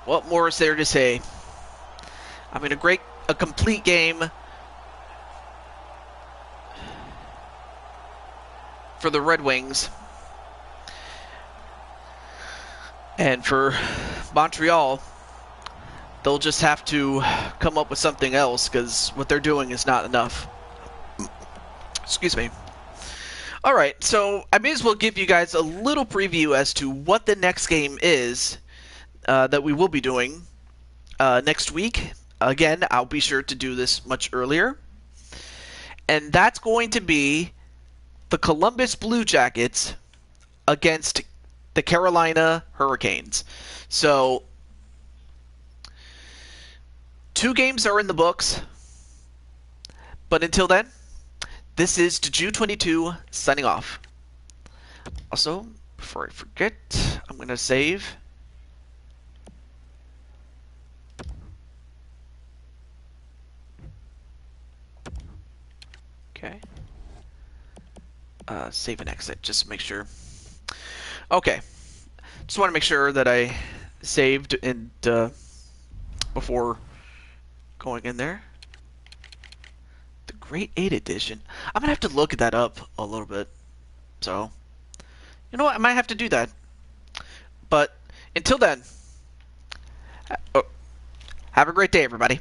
what more is there to say? I mean, a complete game for the Red Wings. And for Montreal, they'll just have to come up with something else because what they're doing is not enough. Excuse me. Alright, so I may as well give you guys a little preview as to what the next game is that we will be doing next week. Again, I'll be sure to do this much earlier. And that's going to be the Columbus Blue Jackets against the Carolina Hurricanes. So, 2 games are in the books. But until then, this is Juju22 signing off. Also, before I forget, I'm going to save. Okay. Save and exit, just to make sure. Okay. Just want to make sure that I saved and before going in there. The Great 8 edition. I'm going to have to look that up a little bit. So, you know what? I might have to do that. But until then, have a great day, everybody.